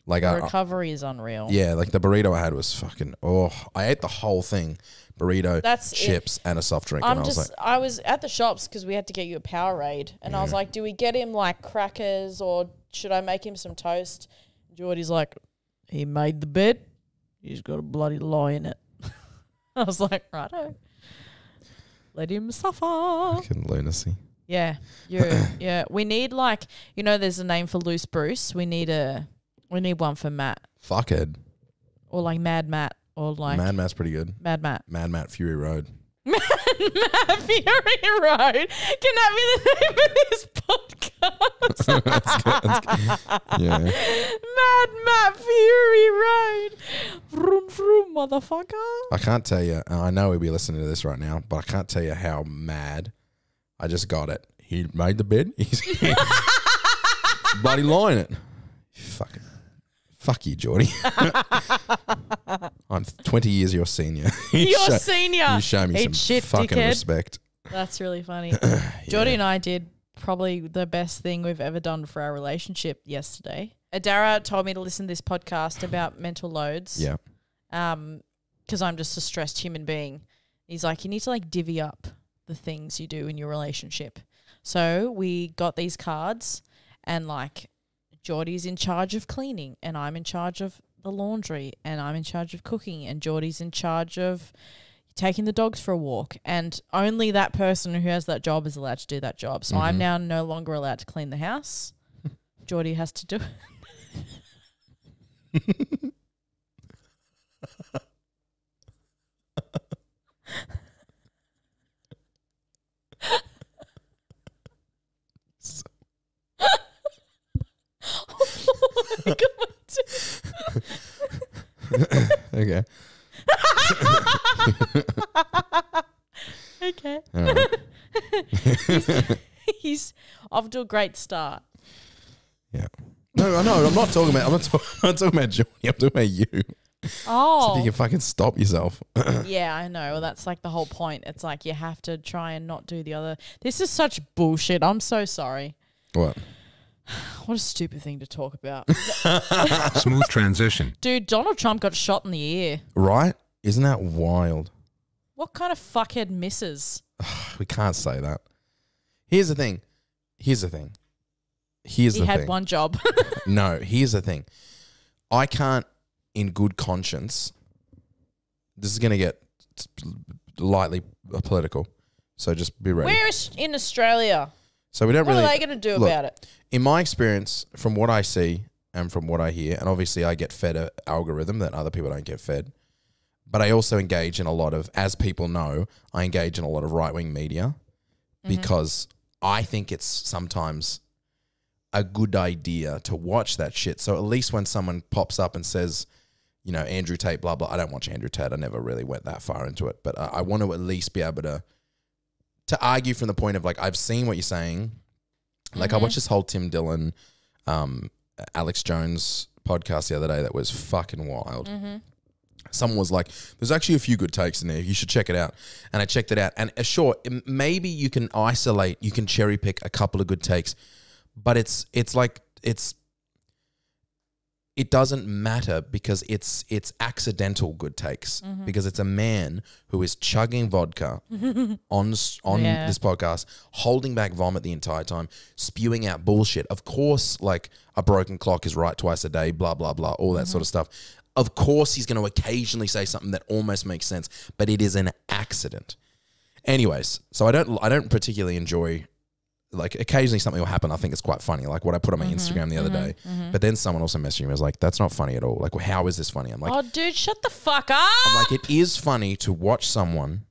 Speaker 2: Like
Speaker 1: The recovery is unreal.
Speaker 2: yeah, like the burrito I had was fucking, I ate the whole thing. Burrito,
Speaker 1: That's
Speaker 2: chips, and a soft drink. And
Speaker 1: I was at the shops because we had to get you a Powerade, and I was like, do we get him like crackers or should I make him some toast? Geordie's like, he made the bed, he's got a bloody lie in it. I was like, righto, let him suffer.
Speaker 2: fucking lunacy.
Speaker 1: Yeah, yeah. We need like, there's a name for Loose Bruce. We need one for Matt,
Speaker 2: Fuckhead.
Speaker 1: or like Mad Matt, or like
Speaker 2: Mad Matt's pretty good.
Speaker 1: Mad Matt.
Speaker 2: Mad Matt Fury Road.
Speaker 1: Mad Matt Fury Road. Can that be the name of this podcast?
Speaker 2: Yeah.
Speaker 1: Mad Matt Fury Road. Vroom vroom, motherfucker.
Speaker 2: I can't tell you, I know we'll be listening to this right now, but I can't tell you how mad I just got it. He made the bed. He's bloody lying it. Fuck you, Geordie. I'm 20 years your senior.
Speaker 1: You're senior.
Speaker 2: You show me
Speaker 1: Eat
Speaker 2: some
Speaker 1: shit,
Speaker 2: fucking
Speaker 1: dickhead.
Speaker 2: respect.
Speaker 1: That's really funny. Geordie and I did probably the best thing we've ever done for our relationship yesterday. Adara told me to listen to this podcast about mental loads.
Speaker 2: Yeah.
Speaker 1: Because I'm just a stressed human being. He's like, you need to like divvy up the things you do in your relationship. So we got these cards, and like Geordie's in charge of cleaning, and I'm in charge of the laundry, and I'm in charge of cooking, and Geordie's in charge of taking the dogs for a walk, and only that person who has that job is allowed to do that job. So I'm now no longer allowed to clean the house. Geordie has to do it.
Speaker 2: Okay.
Speaker 1: Okay.
Speaker 2: All right.
Speaker 1: He's off to a great start.
Speaker 2: Yeah. No, I'm not talking about. I'm not talking about Johnny. I'm talking about you.
Speaker 1: Oh.
Speaker 2: So if you can fucking stop yourself.
Speaker 1: Yeah, I know. Well, that's like the whole point. It's like you have to try and not do the other. This is such bullshit. I'm so sorry.
Speaker 2: What?
Speaker 1: What a stupid thing to talk about.
Speaker 8: Smooth transition.
Speaker 1: Dude, Donald Trump got shot in the ear.
Speaker 2: Right? Isn't that wild?
Speaker 1: What kind of fuckhead misses?
Speaker 2: We can't say that. Here's the thing.
Speaker 1: He had one job.
Speaker 2: No, here's the thing. I can't, in good conscience, this is going to get lightly political, so just be ready.
Speaker 1: We're in Australia.
Speaker 2: So we don't
Speaker 1: What
Speaker 2: really.
Speaker 1: are they going to do
Speaker 2: look,
Speaker 1: about it?
Speaker 2: In my experience, from what I see and from what I hear, and obviously I get fed an algorithm that other people don't get fed, but I also engage in a lot of, as people know, I engage in a lot of right-wing media because I think it's sometimes a good idea to watch that shit. So at least when someone pops up and says, you know, Andrew Tate, blah, blah, I don't watch Andrew Tate. I never really went that far into it, but I want to at least be able to argue from the point of like, I've seen what you're saying. Like I watched this whole Tim Dillon, Alex Jones podcast the other day that was fucking wild. Someone was like, there's actually a few good takes in there. You should check it out. And I checked it out. And sure, maybe you can isolate, you can cherry pick a couple of good takes, but it doesn't matter because it's accidental good takes because it's a man who is chugging vodka on this podcast, holding back vomit the entire time, spewing out bullshit. Of course, like a broken clock is right twice a day, blah, blah, blah, all that sort of stuff. Of course, he's going to occasionally say something that almost makes sense, but it is an accident. Anyways, so I don't particularly enjoy. Like occasionally something will happen. I think it's quite funny. Like what I put on my Instagram the other day. But then someone also messaged me and was like, that's not funny at all. Like, well, how is this funny? I'm like,
Speaker 1: Oh, dude, shut the fuck up.
Speaker 2: I'm like, it is funny to watch someone.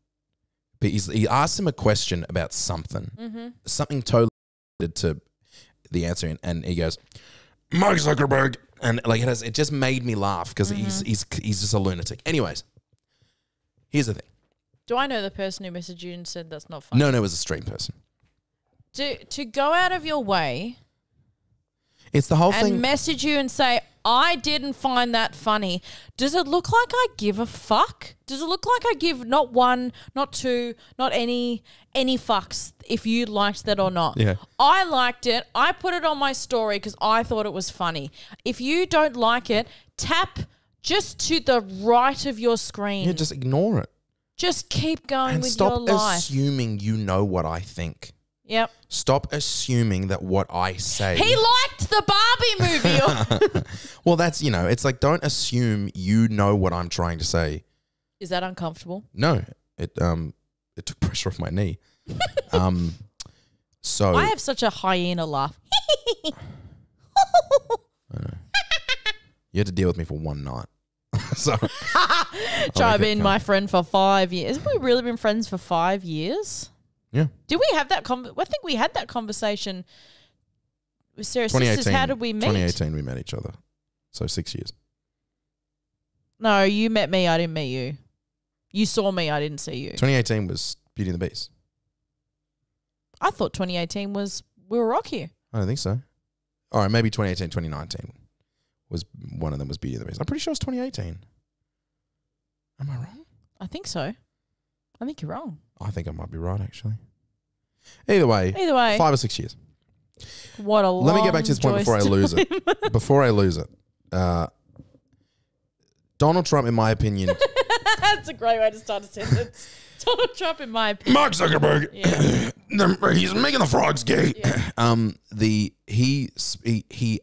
Speaker 2: But he asked him a question about something. Something totally related to the answer. And he goes, Mark Zuckerberg. And like it just made me laugh because he's just a lunatic. Anyways, here's the thing.
Speaker 1: Do I know the person who messaged you and said that's not funny?
Speaker 2: No, it was a stream person.
Speaker 1: To go out of your way
Speaker 2: It's the whole
Speaker 1: and
Speaker 2: thing.
Speaker 1: message you and say, I didn't find that funny. Does it look like I give a fuck? Does it look like I give not one, not two, not any fucks if you liked that or not?
Speaker 2: Yeah.
Speaker 1: I liked it. I put it on my story because I thought it was funny. If you don't like it, tap just to the right of your screen.
Speaker 2: Yeah, just ignore it.
Speaker 1: Just keep going
Speaker 2: And
Speaker 1: with
Speaker 2: stop
Speaker 1: your life.
Speaker 2: assuming you know what I think.
Speaker 1: Yep.
Speaker 2: Stop assuming that what I say.
Speaker 1: He liked the Barbie movie.
Speaker 2: Well, that's, it's like, don't assume you know what I'm trying to say.
Speaker 1: Is that uncomfortable?
Speaker 2: No, it took pressure off my knee. So
Speaker 1: I have such a hyena laugh.
Speaker 2: you had to deal with me for one night. So
Speaker 1: I've been my friend for 5 years. Have we really been friends for 5 years?
Speaker 2: Yeah.
Speaker 1: Did we have that I think we had that conversation with Sarah Sisters. How did we meet?
Speaker 2: 2018 we met each other. So 6 years.
Speaker 1: No, you met me. I didn't meet you. You saw me. I didn't see you.
Speaker 2: 2018 was Beauty and the Beast.
Speaker 1: I thought 2018 was We Were Rock Here.
Speaker 2: I don't think so. All right, maybe 2018, 2019 was one of them was Beauty and the Beast. I'm pretty sure it's 2018. Am I wrong?
Speaker 1: I think so. I think you're wrong.
Speaker 2: I think I might be right, actually. Either way, 5 or 6 years.
Speaker 1: What a long
Speaker 2: Let me get back to this point before I lose it. Before I lose it. Donald Trump, in my opinion.
Speaker 1: That's a great way to start a sentence. Donald Trump, in my opinion.
Speaker 2: Mark Zuckerberg, he's making the frogs gay. He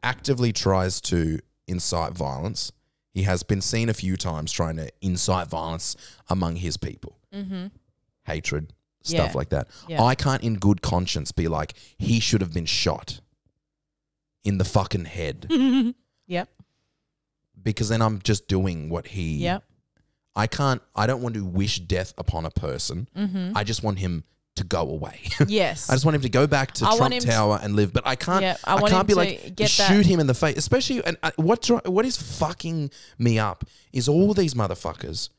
Speaker 2: actively tries to incite violence. He has been seen a few times trying to incite violence among his people. Hatred, stuff like that.
Speaker 1: Yeah.
Speaker 2: I can't in good conscience be like, he should have been shot in the fucking head.
Speaker 1: Yep.
Speaker 2: Because then I'm just doing what he...
Speaker 1: Yep.
Speaker 2: I don't want to wish death upon a person. I just want him to go away.
Speaker 1: Yes.
Speaker 2: I just want him to go back to Trump Tower and live. But I can't.
Speaker 1: Yeah,
Speaker 2: I
Speaker 1: want
Speaker 2: can't
Speaker 1: him
Speaker 2: be
Speaker 1: to
Speaker 2: like
Speaker 1: get
Speaker 2: shoot
Speaker 1: that-
Speaker 2: him in the face. Especially and what is fucking me up is all these motherfuckers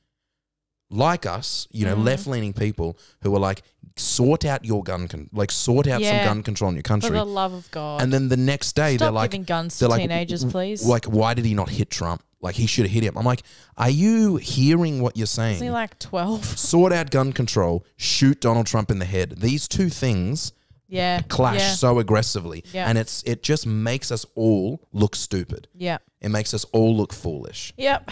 Speaker 2: like us, you know, left leaning people who are like, sort out your gun, sort out some gun control in your country.
Speaker 1: For the love of God.
Speaker 2: And then the next day
Speaker 1: Stop
Speaker 2: they're like,
Speaker 1: giving guns to teenagers, please.
Speaker 2: Like, why did he not hit Trump? Like, he should have hit him. I'm like, are you hearing what you're saying?
Speaker 1: Is he like 12?
Speaker 2: Sort out gun control, shoot Donald Trump in the head. These two things clash so aggressively.
Speaker 1: Yeah.
Speaker 2: And it just makes us all look stupid.
Speaker 1: Yeah.
Speaker 2: It makes us all look foolish.
Speaker 1: Yep.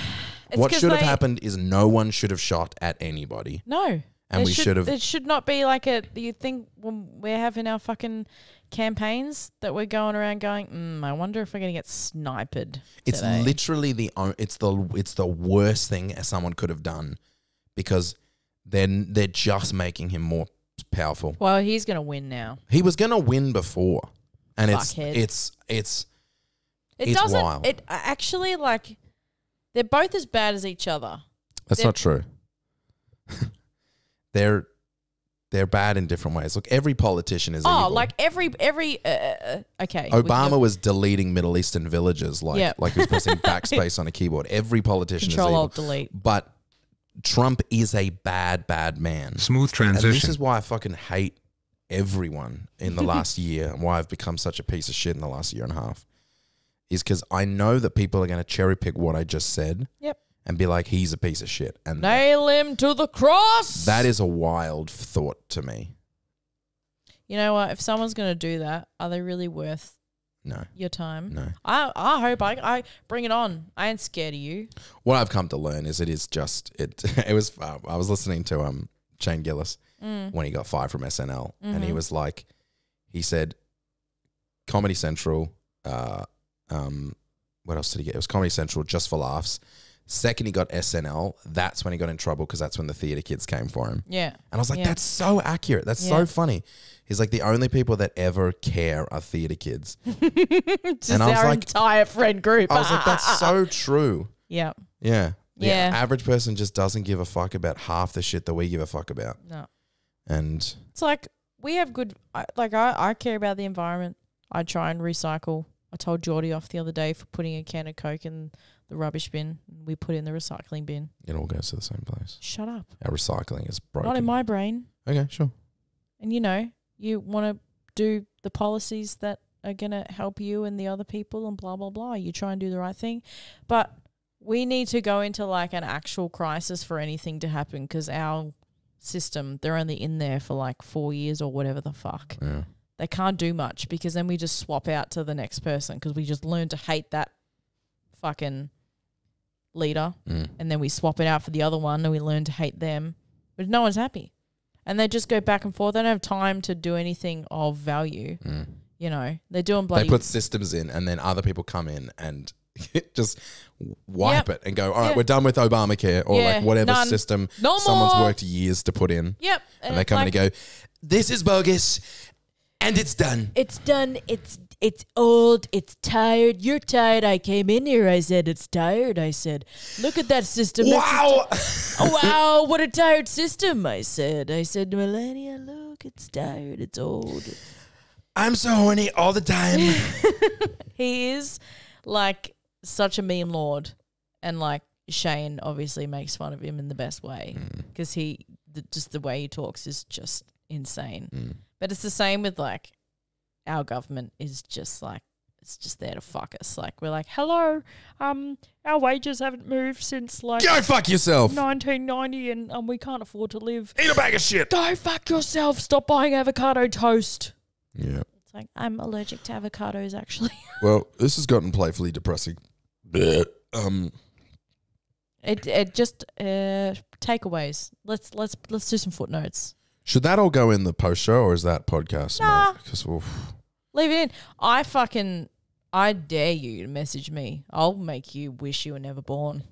Speaker 1: It's
Speaker 2: What
Speaker 1: 'cause
Speaker 2: should have happened is no one should have shot at anybody.
Speaker 1: No.
Speaker 2: And we should have...
Speaker 1: It should not be like you think when we're having our fucking campaigns that we're going around going, I wonder if we're going to get sniped
Speaker 2: It's
Speaker 1: today.
Speaker 2: literally it's the worst thing someone could have done because they're just making him more powerful.
Speaker 1: Well, he's going to win now.
Speaker 2: He was going to win before. And
Speaker 1: Fuckhead.
Speaker 2: it's
Speaker 1: doesn't,
Speaker 2: wild.
Speaker 1: It actually, like, they're both as bad as each other.
Speaker 2: That's not true. They're bad in different ways. Look, every politician is evil.
Speaker 1: Like every okay.
Speaker 2: Obama was deleting Middle Eastern villages like he was pressing backspace on a keyboard. Every politician is evil.
Speaker 1: Control-Alt-Delete.
Speaker 2: But Trump is a bad, bad man.
Speaker 8: Smooth
Speaker 2: And this
Speaker 8: transition.
Speaker 2: is why I fucking hate everyone in the last year and why I've become such a piece of shit in the last year and a half. Is because I know that people are going to cherry pick what I just said.
Speaker 1: Yep.
Speaker 2: And be like, he's a piece of shit. And
Speaker 1: Nail him to the cross.
Speaker 2: that is a wild thought to me.
Speaker 1: You know what? If someone's going to do that, are they really worth your time?
Speaker 2: No.
Speaker 1: I hope I bring it on. I ain't scared of you.
Speaker 2: What I've come to learn is it was I was listening to Shane Gillis when he got fired from SNL and he was like, he said Comedy Central, what else did he get? It was Comedy Central just for laughs. Second he got SNL, that's when he got in trouble because that's when the theatre kids came for him.
Speaker 1: Yeah.
Speaker 2: And I was like, that's so accurate. That's so funny. He's like, the only people that ever care are theatre kids.
Speaker 1: Just
Speaker 2: and I was
Speaker 1: our
Speaker 2: like,
Speaker 1: entire friend group.
Speaker 2: I was like, that's so true.
Speaker 1: Yeah.
Speaker 2: Yeah. The
Speaker 1: Yeah.
Speaker 2: average person just doesn't give a fuck about half the shit that we give a fuck about.
Speaker 1: No.
Speaker 2: And
Speaker 1: It's like we have good, I care about the environment. I try and recycle. I told Geordie off the other day for putting a can of Coke in the rubbish bin. We put it in the recycling bin.
Speaker 2: it all goes to the same place.
Speaker 1: Shut up.
Speaker 2: Our recycling is broken.
Speaker 1: Not in my brain.
Speaker 2: Okay, sure.
Speaker 1: And you want to do the policies that are going to help you and the other people and blah, blah, blah. You try and do the right thing. But we need to go into like an actual crisis for anything to happen because our system, they're only in there for like 4 years or whatever the fuck.
Speaker 2: Yeah.
Speaker 1: They can't do much because then we just swap out to the next person because we just learn to hate that fucking leader and then we swap it out for the other one and we learn to hate them. But no one's happy. And they just go back and forth. They don't have time to do anything of value. You know, they're doing bloody...
Speaker 2: They put systems in and then other people come in and just wipe it and go, all right, we're done with Obamacare or like whatever system
Speaker 1: No
Speaker 2: someone's
Speaker 1: more.
Speaker 2: worked years to put in.
Speaker 1: Yep.
Speaker 2: And they come in and go, this is bogus and it's done.
Speaker 1: It's done. It's old. It's tired. You're tired. I came in here. I said, it's tired. I said, look at that system.
Speaker 2: Wow.
Speaker 1: Oh, wow. What a tired system. I said, Melania, look, it's tired. It's old.
Speaker 2: I'm so horny all the time.
Speaker 1: He is like such a meme lord. And like Shane obviously makes fun of him in the best way because just the way he talks is just insane. But it's the same with like our government is just like, it's just there to fuck us. Like we're like, hello, our wages haven't moved since like
Speaker 2: Go fuck yourself.
Speaker 1: 1990 and we can't afford to live.
Speaker 2: Eat a bag of shit.
Speaker 1: Go fuck yourself. Stop buying avocado toast.
Speaker 2: Yeah.
Speaker 1: It's like, I'm allergic to avocados actually.
Speaker 2: Well, this has gotten playfully depressing.
Speaker 1: It just takeaways. Let's do some footnotes.
Speaker 2: Should that all go in the post show or is that podcast?
Speaker 1: Nah.
Speaker 2: Because
Speaker 1: Leave it in. I dare you to message me. I'll make you wish you were never born.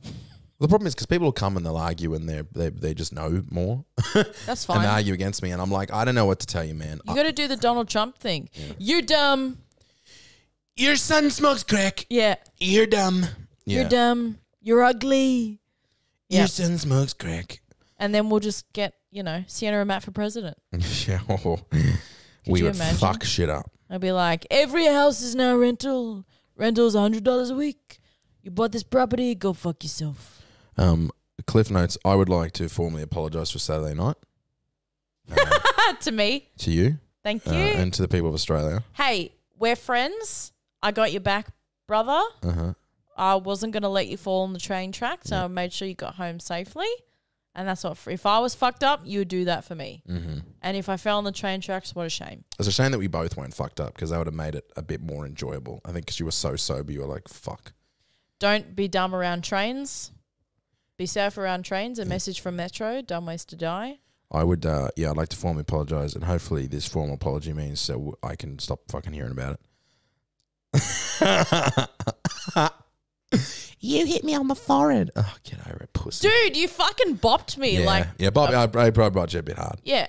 Speaker 2: the problem is because people will come and they'll argue and they just know more.
Speaker 1: That's fine.
Speaker 2: And they argue against me and I'm like, I don't know what to tell you, man.
Speaker 1: You got to do the Donald Trump thing. Yeah. You're dumb.
Speaker 2: Your son smokes crack.
Speaker 1: Yeah.
Speaker 2: You're dumb. Yeah.
Speaker 1: You're dumb. You're ugly.
Speaker 2: Your son smokes crack.
Speaker 1: And then we'll just get, Sienna and Matt for president.
Speaker 2: Yeah. We would
Speaker 1: imagine?
Speaker 2: fuck shit up.
Speaker 1: I'd be like, every house is now rental. Rental's $100 a week. You bought this property, go fuck yourself.
Speaker 2: Cliff notes, I would like to formally apologise for Saturday night.
Speaker 1: To me.
Speaker 2: To you.
Speaker 1: Thank you.
Speaker 2: And to the people of Australia.
Speaker 1: Hey, we're friends. I got your back, brother.
Speaker 2: Uh-huh.
Speaker 1: I wasn't going to let you fall on the train tracks, so I made sure you got home safely. And that's what, if I was fucked up, you would do that for me. Mm-hmm. And if I fell on the train tracks, what a shame.
Speaker 2: It's a shame that we both weren't fucked up because that would have made it a bit more enjoyable. I think because you were so sober, you were like, fuck.
Speaker 1: Don't be dumb around trains. Be safe around trains. A message from Metro, dumb ways to die.
Speaker 2: I would, I'd like to formally apologise and hopefully this formal apology means so I can stop fucking hearing about it. You hit me on the forehead. Oh, get over it, pussy.
Speaker 1: Dude, you fucking bopped me.
Speaker 2: Yeah, Bob, I probably brought you a bit hard.
Speaker 1: Yeah.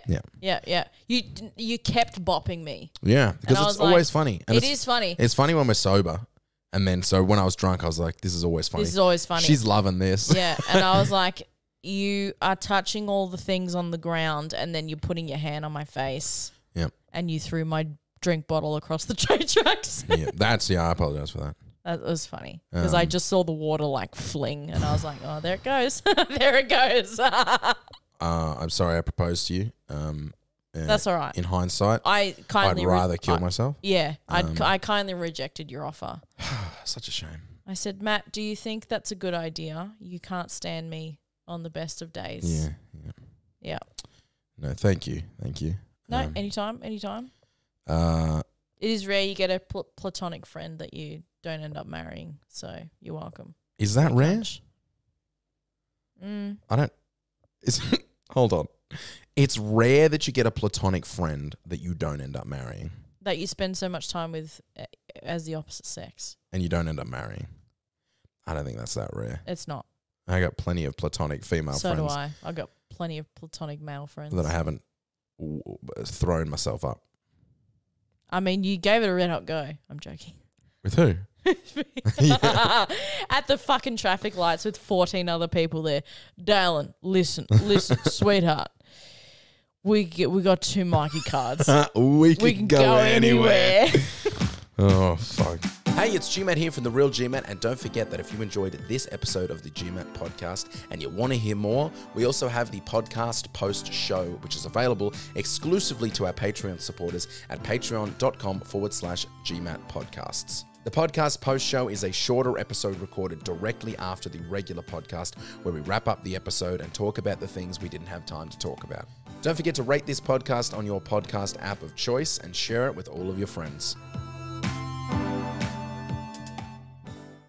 Speaker 1: You kept bopping me.
Speaker 2: Yeah, because it's always funny. And
Speaker 1: it is funny.
Speaker 2: It's funny when we're sober. And then, so when I was drunk, I was like, this is always funny.
Speaker 1: This is always funny.
Speaker 2: She's loving this.
Speaker 1: Yeah, and I was like, you are touching all the things on the ground and then you're putting your hand on my face.
Speaker 2: Yep.
Speaker 1: And you threw my drink bottle across the train tracks.
Speaker 2: I apologise for that.
Speaker 1: That was funny because I just saw the water like fling and I was like, oh, there it goes. There it goes.
Speaker 2: I'm sorry I proposed to you.
Speaker 1: That's all right.
Speaker 2: In hindsight,
Speaker 1: I'd
Speaker 2: rather kill myself.
Speaker 1: Yeah, I kindly rejected your offer.
Speaker 2: Such a shame.
Speaker 1: I said, Matt, do you think that's a good idea? You can't stand me on the best of days. Yeah.
Speaker 2: No, thank you.
Speaker 1: No, anytime. It is rare you get a platonic friend that you don't end up marrying, so you're welcome.
Speaker 2: Is that rare? I don't. Hold on. It's rare that you get a platonic friend that you don't end up marrying.
Speaker 1: That you spend so much time with as the opposite sex.
Speaker 2: And you don't end up marrying. I don't think that's that rare.
Speaker 1: It's not.
Speaker 2: I got plenty of platonic female friends.
Speaker 1: So do I. I got plenty of platonic male friends.
Speaker 2: That I haven't thrown myself up.
Speaker 1: I mean, you gave it a red hot go. I'm joking.
Speaker 2: With who?
Speaker 1: At the fucking traffic lights with 14 other people there. Dalen, listen, sweetheart. We got 2 Mikey cards.
Speaker 2: we can go anywhere. Oh, fuck.
Speaker 9: Hey, it's GMat here from The Real GMat, and don't forget that if you enjoyed this episode of the GMat podcast and you want to hear more, we also have the podcast post show, which is available exclusively to our Patreon supporters at patreon.com/GMat podcasts. The podcast post show is a shorter episode recorded directly after the regular podcast where we wrap up the episode and talk about the things we didn't have time to talk about. Don't forget to rate this podcast on your podcast app of choice and share it with all of your friends.